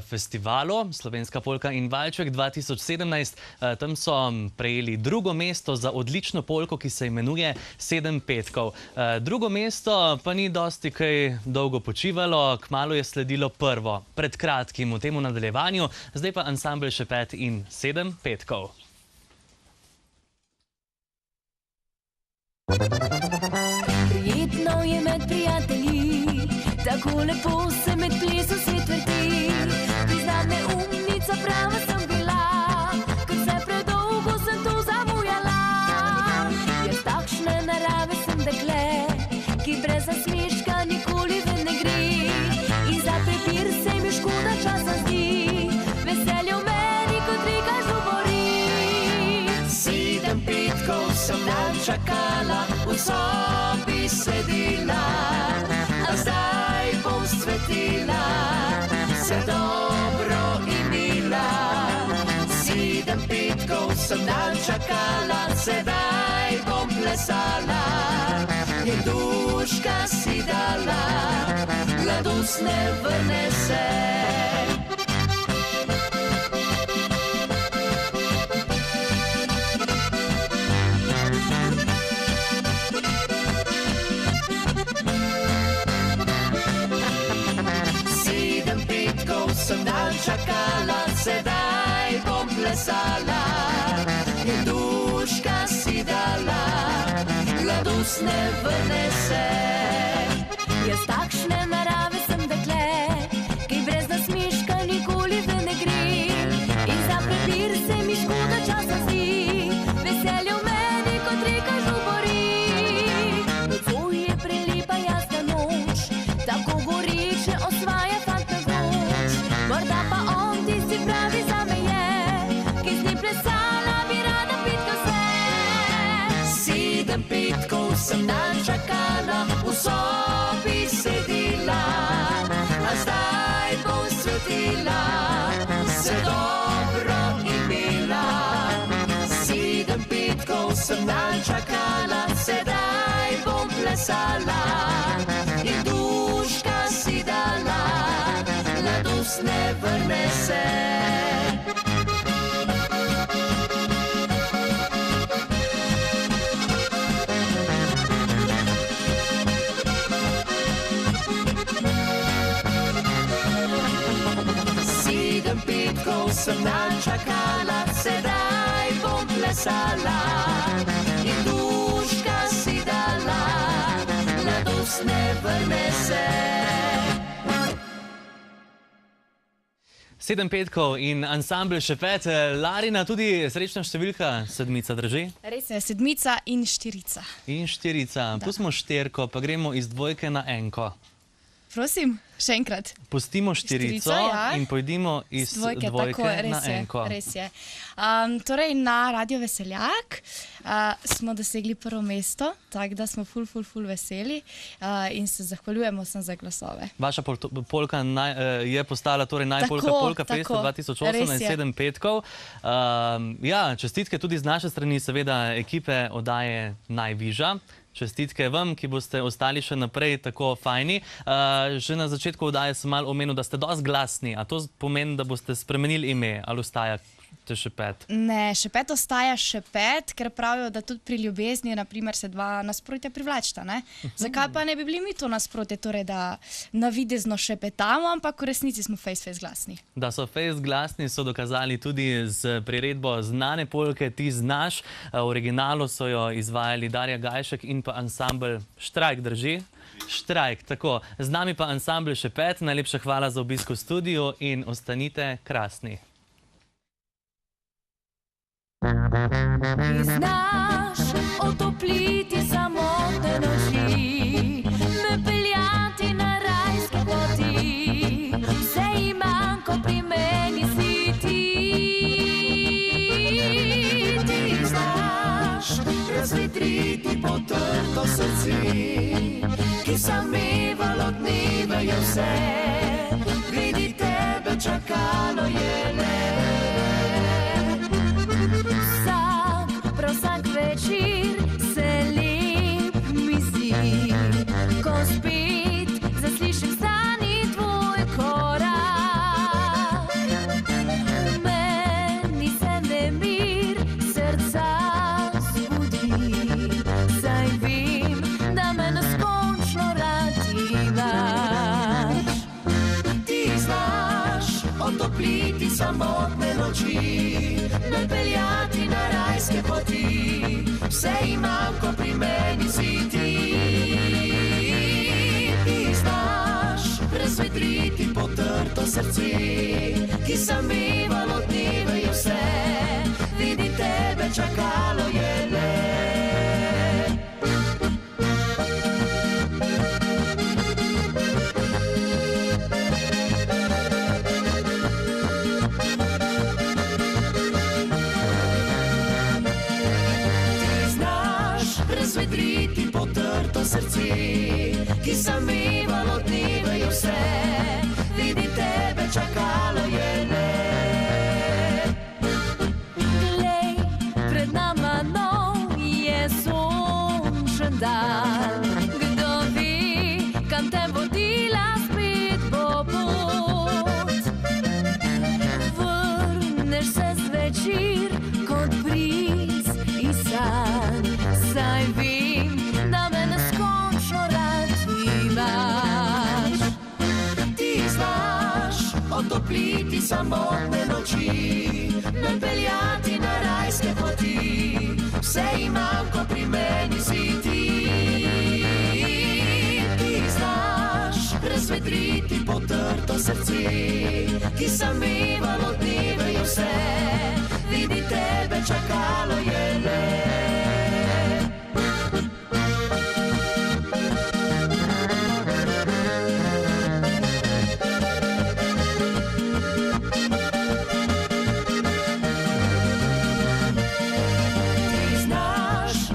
festivalu Slovenska polka in valček 2017. Tam so prejeli drugo mesto za odlično polko, ki se imenuje 7 petkov. Drugo mesto pa ni dosti kaj dolgo počivalo, kmalu je sledilo prvo, pred kratkim v temu nadaljevanju. Zdaj pa ansambel Šepet in 7 petkov. Prijetno je med prijatelji, tako lepo se med plesom svet vrti. Priznam, neumnica prava sem bila, ker se predolgo sem tu zamujala. Jaz takšne narave sem dekle, ki brez nasmeška nikoli ven ne gre. In za prepir se mi škoda časa zdi, veselje v meni kot reka žubori. 7 petkov sem dan čakala, v sobi sedila, a zdaj bom svetila, se dobro imela. 7 petkov sem dan čakala, sedaj bom plesala, in duška si dala, mladost ne vrne se. Sem dan čakala, sedaj bom plesala, in duška si dala, mladost ne vrne se. Jaz takšne narave sem dekle, ki brez nasmeška nikoli ven ne gre. In za prepir se mi škoda časa zdi, veselje v meni kot reka žubori. Nocoj je prelepa jasna noč, tako goreče osvaja fanta vroč. Morda pa on tisti pravi zame je, ki z njim plesala bi rada petka vse. 7 petkov sem dan čakala, v sobi sedila, a zdaj bom svetila, se dobro imela. 7 petkov sem dan čakala, sedaj bom plesala, in duška si dala, mladost ne vrne se. Sem dan čakala, sedaj bom plesala, in duška si dala, mladost ne vrne se. 7 petkov in ansambel Šepet. Larina, tudi srečna številka 7 drži? Res je, 7 in 4. In 4. Pustimo 4, pa gremo iz 2 na 1. Prosim, še enkrat. Pustimo 4 ja. in pojdimo iz 2 na 1. Res je. Torej, na Radio Veseljak smo dosegli prvo mesto, tako da smo ful veseli in se zahvaljujemo vsem za glasove. Vaša polka je postala torej najboljša polka festa 2018, 7 petkov. Ja, čestitke tudi z naše strani, seveda ekipe oddaje Najviža. Čestitke vam, ki boste ostali še naprej tako fajni. Že na začetku oddaje sem malo omenil, da ste dosti glasni. A to pomeni, da boste spremenili ime ali ostaja Šepet? Ne, Šepet ostaja Šepet, ker pravijo, da tudi pri ljubezni, naprimer, se dva nasprotja privlačita, ne? Zakaj pa ne bi bili mi to nasprotje, torej da navidezno šepetamo, ampak v resnici smo face glasni. Da so face glasni, so dokazali tudi z priredbo znane polke Ti znaš. V originalu so jo izvajali Darja Gajšek in pa ansambel Štrajk, drži? Štrajk, tako. Z nami pa ansambel Šepet. Najlepša hvala za obisk v studiu in ostanite krasni. Ti znaš otopliti samotne noči, me peljati na rajske poti, vse imam, ko pri meni si ti. Ti znaš razvedriti vedriti potrto srce, ki samevalo dneve je vse, vidi tebe čakalo je le. Prav vsak večer se lep mi zdi, ko spet zaslišim stani tvoj korak. V meni se nemir srca zbudi, saj vem, da me neskončno rad imaš. Ti znaš otopliti samotne noči, me peljati na rajske poti, vse imam, ko pri meni si ti. Ti znaš razvedriti potrto srce, ki samevalo dneve je vse, vidi tebe čakalo je le. Razvedriti potrto srce, ki samevalo dneve je vse, vidi tebe čakalo je le. Glej, pred nama nov je sončen dan, kdo ve, kam te vodila spet bo pot. Vrneš se zvečer kot bris iz sanj, saj vem, da me neskončno rad imaš. Ti znaš otopliti samotne noči, me peljati na rajske poti, vse imam, ko pri meni si ti. Ti znaš razvedriti potrto srce, ki samevalo dneve je vse, vidi tebe čakalo je le.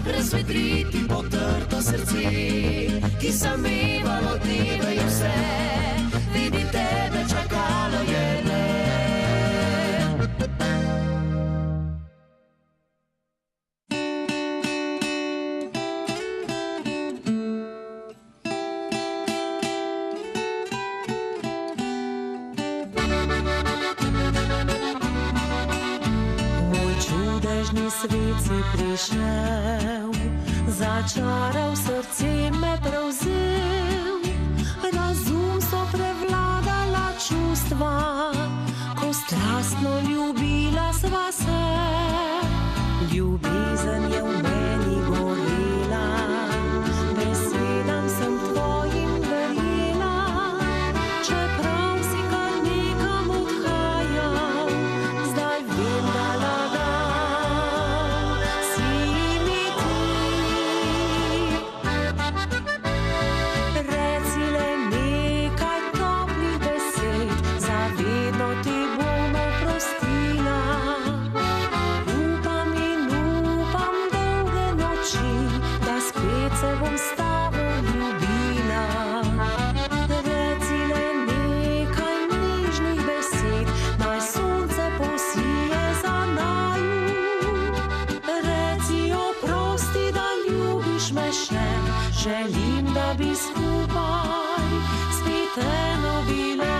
Razvedriti potrto srce, ki samevalo dneve je vse, vidi tebe čakalo je le. Moj čudežni svet si prišel, začaral srce me prevzel, razum so prevladala čustva, ko strastno ljubila sva se. Ljubezen je v meni gorela, besedam sem tvojim verjela, čeprav si kar nekam odhajal, zdaj vem, da lagam si mi ti. Reci le nekaj toplih besed, zavedno ti bom oprostila. Upam in upam dolge noči, da spet se bom s tabo ljubila. Reci le nekaj nežnih besed, naj sonce posije za naju. Reci oprosti, da ljubiš me še, želim, da bi skupaj spet eno bila.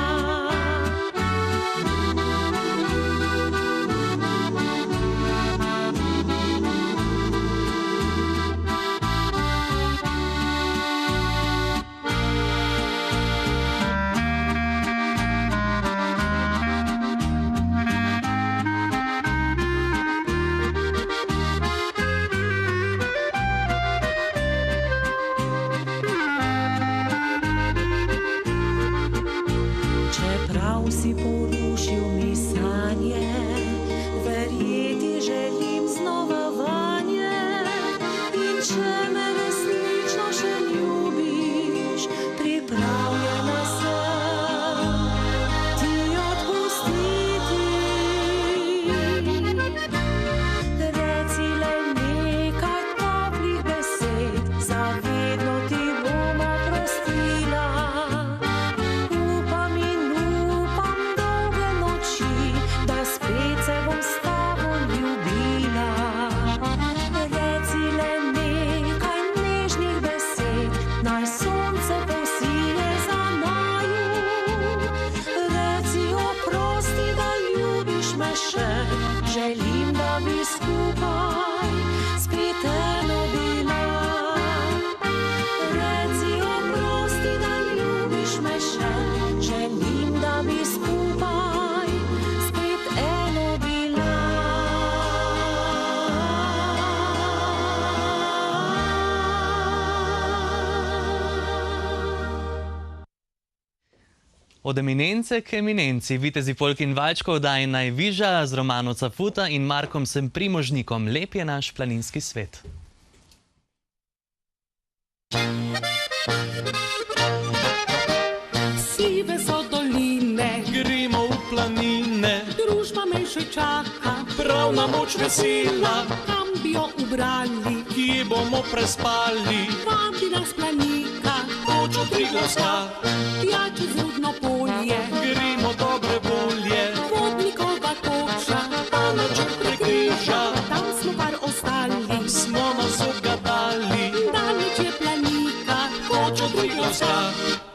Od eminence k eminenci, vitezi polk in valčkov daje najvižja z Romano Cafuta in Markom Semprimožnikom. Lep je naš planinski svet. Sive so doline, gremo v planine, družba me že čaka, prav na moč vesela, kam bi jo ubrali, kje bomo prespali, vabi nas planika, točo Triglavska, tja čez Rudno polje, gremo dobre volje, Vodnikova koča, pa na Črte križa, tam smo kar ostali, smo nas obgadali, daleč je planika, točo Triglavska.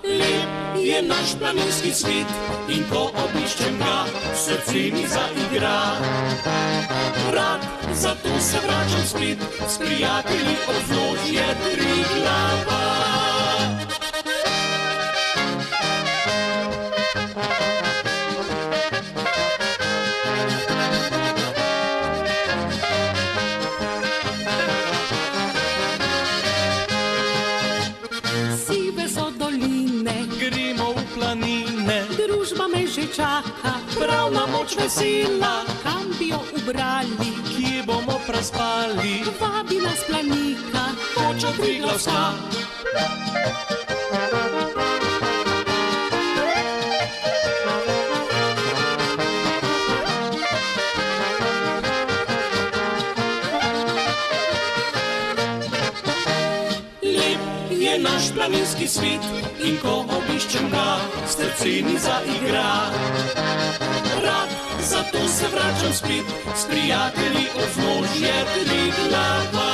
Lep je naš planinski svet in ko obiščem ga, srce mi zaigra. Rad, zato se vračam spet, s prijatelji od vznožje Triglava. sive so doline, gremo v planine, družba me že čaka, prav na moč vesela, kam bi jo ubrali, kje bomo prespali, vabi nas planika, toča Triglavska. Lep je naš planinski svet in ko obiščem ga, srce mi zaigra. Rad, zato se vračam spet, s prijatelji od vznožje Triglava.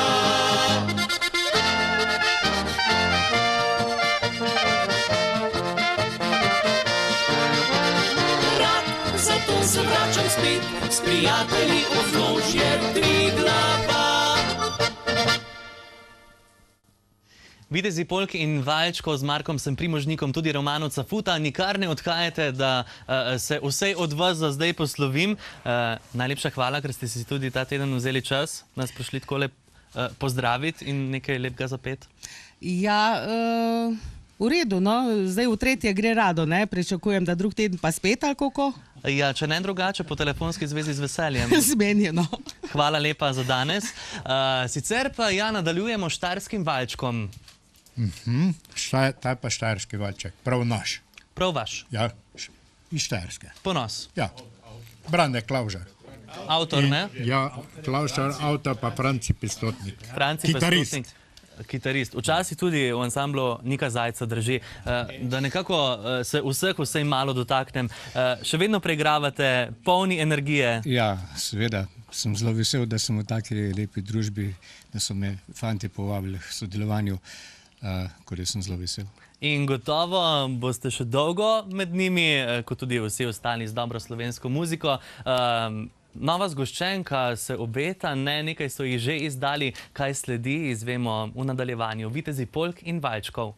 Rad, zato se vračam spet, s prijatelji od vznožje Triglava. Vitezi polk in valčkov z Markom Semprimožnikom, tudi Romano Cafuta. Nikar ne odhajate, da se vsej od vas za zdaj poslovim. Najlepša hvala, ker ste si tudi ta teden vzeli čas, nas prišli takole pozdraviti in nekaj lepega zapeti. Ja, v redu, no. Zdaj v tretje gre rado, ne? Pričakujem, da drug teden pa spet ali kako? Ja, če ne drugače, po telefonski zvezi z veseljem. Zmenjeno. Hvala lepa za danes. Sicer pa ja, nadaljujemo štajerskim valčkom. Ta je pa štajerski valček, prav naš. Prav vaš? Ja, iz Štajerske. Ponos. Ja, Brane Klaužar. Avtor, ne? Ja, Klaužar, avtor pa Franci Pistotnik. Franci Pistotnik. Kitarist. Včasih tudi v ansamblu Nika Zajca drži, da nekako se vsej malo dotaknem. Še vedno preigravate, polni energije. Ja, seveda. Sem zelo vesel, da sem v taki lepi družbi, da so me fanti povabili k sodelovanju, kar sem zelo vesel. In gotovo boste še dolgo med njimi, kot tudi vsi ostali z dobro slovensko muziko. Nova zgoščenka se obeta, nekaj so jih že izdali, kaj sledi, izvemo v nadaljevanju. Vitezi polk in valčkov.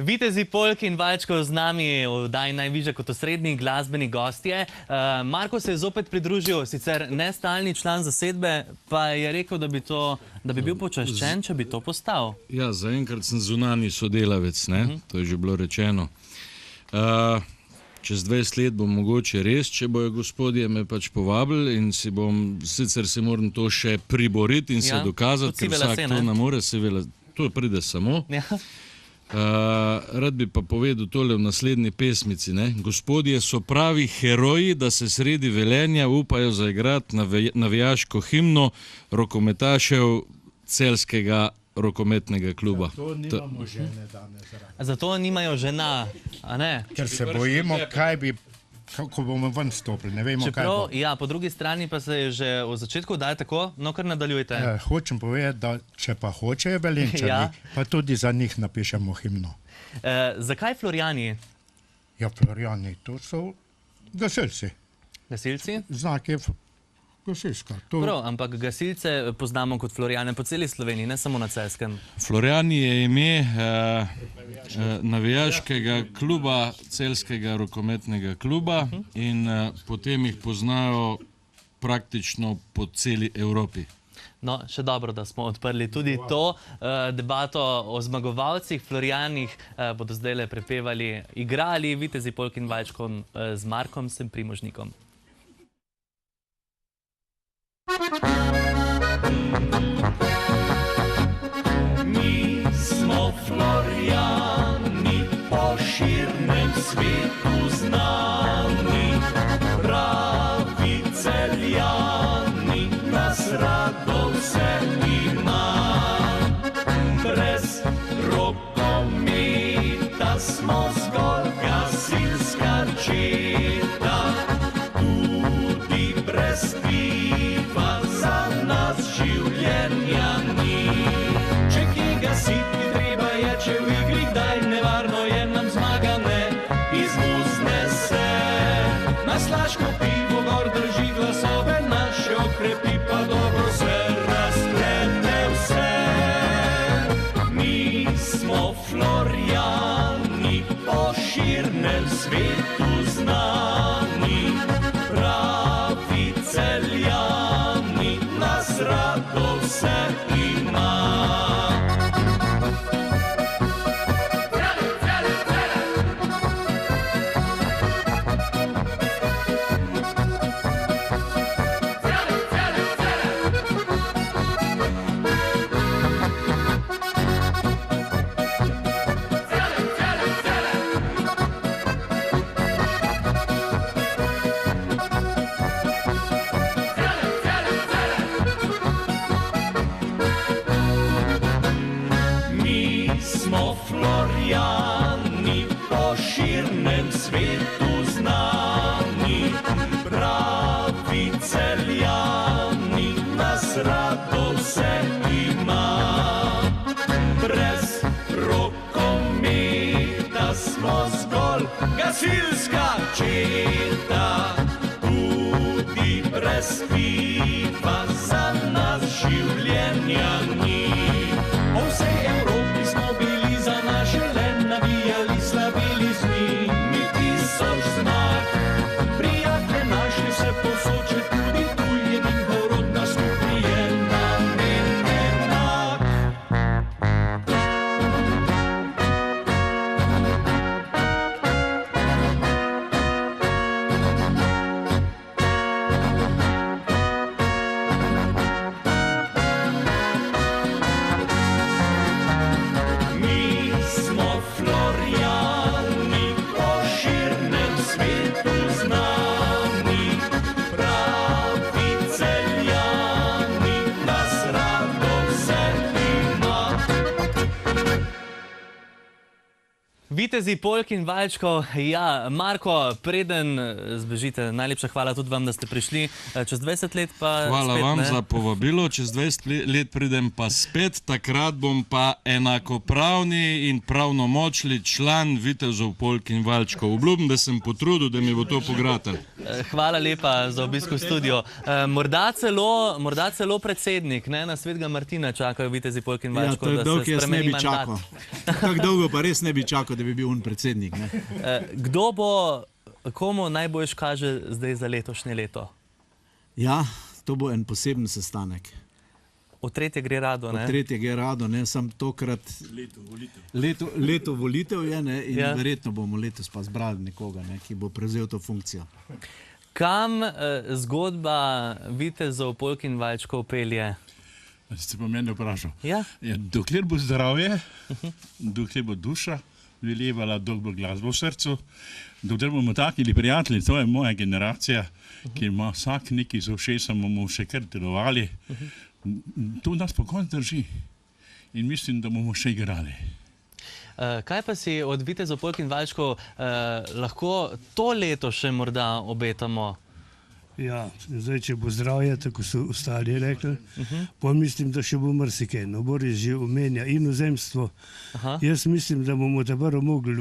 Vitezi Polk in Valčkov z nami v oddaji Najvišja kot osrednji glasbeni gostje. Marko se je zopet pridružil, sicer nestalni član zasedbe, pa je rekel, da bi bil počaščen, če bi to postal. Ja, zaenkrat sem zunanji sodelavec, ne? To je že bilo rečeno. Čez 20 let bom mogoče res, če bojo gospodje me pač povabili in sicer se moram to še priboriti in se dokazati, ker vsak to ne more, to pride samo. Rad bi pa povedal tole v naslednji pesmici. Gospodje so pravi heroji, da se sredi Velenja upajo zaigrati navijaško himno rokometašev Celjskega rokometnega kluba. Zato nimamo žene danes. Zato nimajo žena, a ne? Ker se bojimo, kako bomo ven stopili, ne vemo, kaj bo. Ja, po drugi strani pa se je že v začetku daj tako, no kar nadaljujte. Hočem povedati, da če pa hočejo Velenjčani, pa tudi za njih napišemo himno. Zakaj Florijani? Ja, Florijani, to so gasilci. Gasilci? Znak je gasilska. Prav, ampak gasilce poznamo kot Florijane po celi Sloveniji, ne samo na Celjskem. Florijani je ime navijaškega kluba, Celjskega rokometnega kluba in potem jih poznajo praktično po celi Evropi. No, še dobro, da smo odprli tudi to debato o zmagovalcih. Florijanih bodo zdaj prepevali, igrali Vitezi Polk in Valčkov z Markom Semprimožnikom. Mi smo Florijani, po širnem svetu znani, pravi Celjani, nas rado vse ima. Brez rokometa smo zgolj gasilska četa, tudi brez piva za nas življenja ni. Če kje gasiti treba je, če v igri kdaj nevarno je, nam zmaga ne izmuzne se. Nas laško pivo gor drži glasove naše, okrepi pa dobro se razplete vse. Mi smo Florijani, po širnem svetu znani, pravi Celjani, nas rado vse ima. Smo Florijani, po širnem svetu znani, pravi Celjani, nas rado vse ima. Brez rokometa smo zgolj gasilska četa, tudi brez piva za nas življenja ni. Po vsej Evropi smo bili za naše le navijali, slavili z njimi tisoč zmag. Prijatelje našli se povsod, če tudi tu je njihov rod, na skupni je namen enak. Vitezi Polk in Valčkov, ja, Marko, preden zbežite, najlepša hvala tudi vam, da ste prišli. Čez 20 let pa hvala spet, vam ne? za povabilo, čez 20 let pridem pa spet, takrat bom pa enakopravni in pravnomočni član Vitezov Polk in Valčkov. Obljubim, da sem potrudil, da mi bo to pogratal. Hvala lepa za obisk v studiu. Morda celo predsednik, ne, na Svetega Martina čakajo Vitezi Polk in Valčkov, ja, to je dolg, jaz ne bi čakal. Kako dolgo pa res ne bi čakal, da bi bil on predsednik. Ne. Kdo bo, komu najboljš kaže zdaj za letošnje leto? Ja, to bo en poseben sestanek. V tretje gre rado, ne? V tretje gre rado, ne, sam tokrat leto volitev je, ne, in verjetno bomo letos pa zbrali nekoga, ne, ki bo prevzel to funkcijo. Kam zgodba Vitezov, Polk in Valčkov pelje? Ste pa mene vprašal. Ja. Dokler bo zdravje, dokler bo duša velevala, dokler bo glasba v srcu, dokler bomo takili prijatelji, to je moja generacija, ki ima vsak nekaj za ušesom, bomo še kar delovali. To nas pa konc drži in mislim, da bomo še igrali. Kaj pa si od Vitezov, Polk in Valčkov lahko to leto še morda obetamo? Ja, zdaj, če bo zdravje, tako so ostali rekli, pa mislim, da še bo marsikaj. No, Boris že omenja inozemstvo. Jaz mislim, da bomo teprvo mogli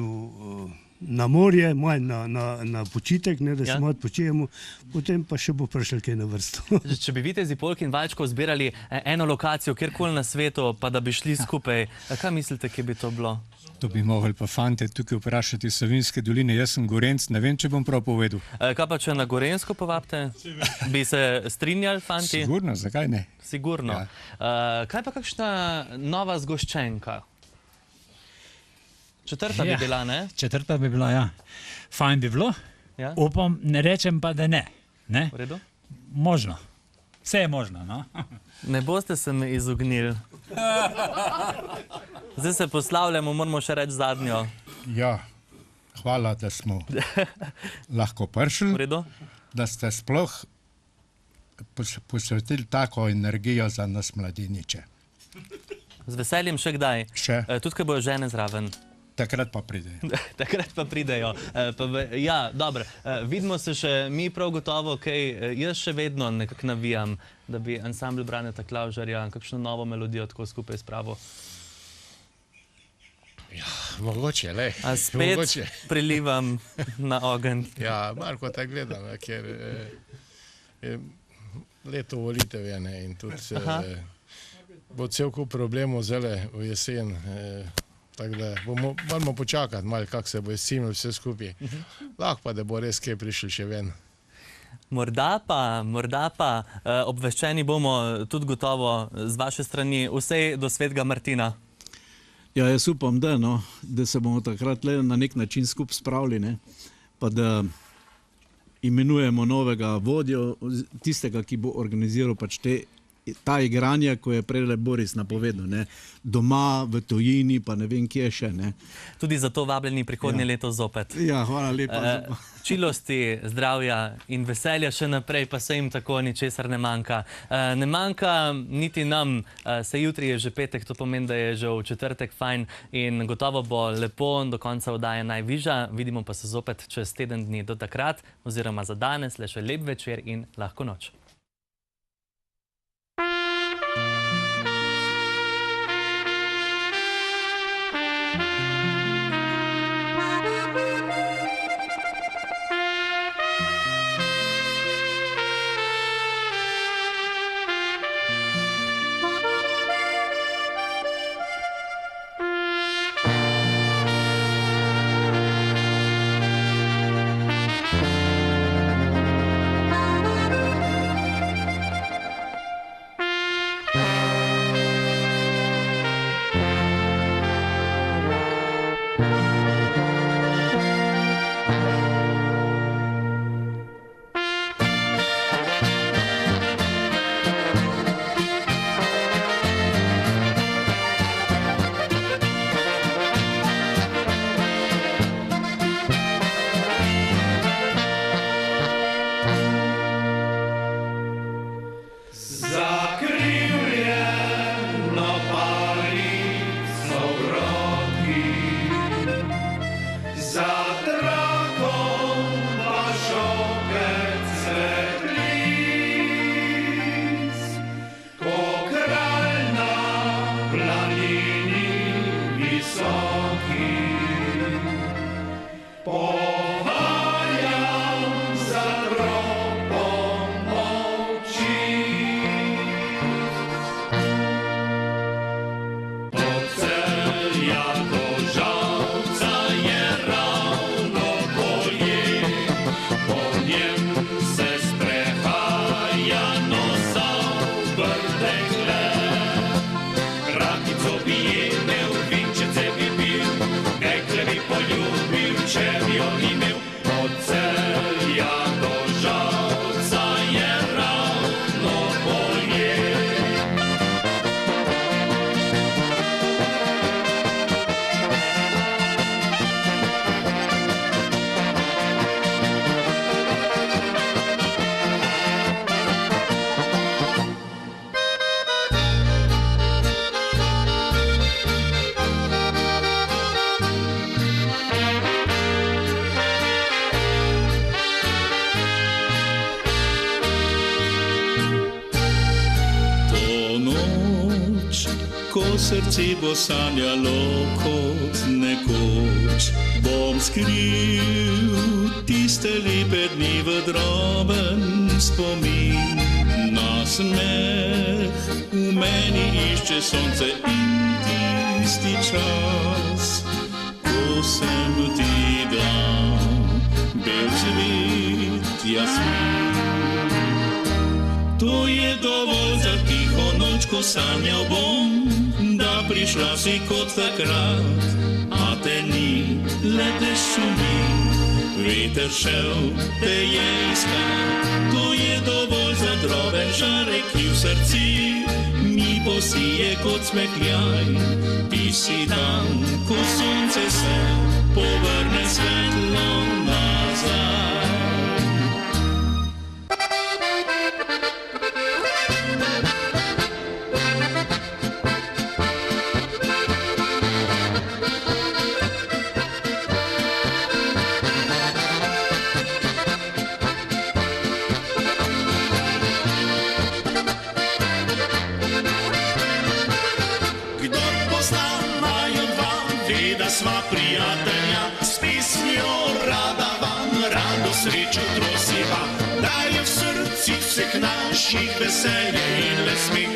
na morje, na počitek, ne, da se malo odpočijemo, potem pa še bo prišel kaj na vrsto. Če bi Vitezi, Polk in Valčkov zbirali eno lokacijo, kjerkoli na svetu, pa da bi šli skupaj, kaj mislite, kje bi to bilo? To bi mogli pa fante tukaj vprašati iz Savinjske doline. Jaz sem Gorenc, ne vem, če bom prav povedal. Kaj pa, če na Gorenjsko povabite? Bi se strinjali, fanti? Sigurno, zakaj ne? Sigurno. Kaj pa kakšna nova zgoščenka? Četrta bi bila, ne? Četrta bi bila, ja. Fajn bi bilo. Upam, ne rečem pa, da ne. V redu? Možno. Vse je možno, no? Ne boste se me izognili. Zdaj se poslavljamo, moramo še reči zadnjo. Ja, hvala, da smo lahko prišli, da ste sploh posvetili tako energijo za nas mladiniče. Z veseljem še kdaj? Še. Tudi, ko bojo žene zraven. Takrat pa pridejo. Takrat pa pridejo. Ja, dobro. Vidimo se še mi prav gotovo, kaj jaz še vedno nekako navijam, da bi ansambl Braneta Klavžarja kakšno novo melodijo tako skupaj spravil. Ja, mogoče, le. A spet prilivam na ogenj. Ja, Marko tako gledam, ker je leto volitev je, ne, in tudi bo cel kup problemov zdaj v jesen. Tako da moramo počakati malo, kako se bo izcimilo vse skupaj. Lahko pa, da bo res kaj prišli še ven. Morda pa, obveščeni bomo tudi gotovo z vaše strani vsej do Svetega Martina. Ja, jaz upam, da se bomo takrat le na nek način skupaj spravili, ne, pa da imenujemo novega vodjo, tistega, ki bo organiziral pač ta igranja, ko je prej Boris napovedal, ne, doma, v tujini, pa ne vem kje še, ne. Tudi zato vabljeni prihodnje leto zopet. Ja, hvala lepa. Čilosti, zdravja in veselja še naprej, pa se jim tako ničesar ne manjka. Ne manjka niti nam, se jutri je že petek, to pomeni, da je že v četrtek fajn in gotovo bo lepo do konca oddaje najvižja. Vidimo pa se zopet čez teden dni. Do takrat, oziroma za danes, le še lep večer in lahko noč. co bi jedel, vinčece bi pil, dekle bi poljubil, če bi jo imel. Od Celja do Žalca je ravno polje. Ko srce bo sanjalo kot nekoč, bom skril tiste lepe dni v droben spomin. Na smeh v meni išče sonce in tisti čas, ko sem ti dal bel cvet jasmin. To je dovolj za tiho noč, ko sanjal bom, da prišla si kot takrat, a te ni, le te šumi, veter šel te je iskat. To je dovolj za droben žarek, ki v srci mi posije kot smehljaj. Ti si dan, ko sonce se povrne svetlo nazaj. Sva prijatelja, s pismijo rada vam, rado srečo trosiva, da je v srcih vseh naših veselje in le smeh.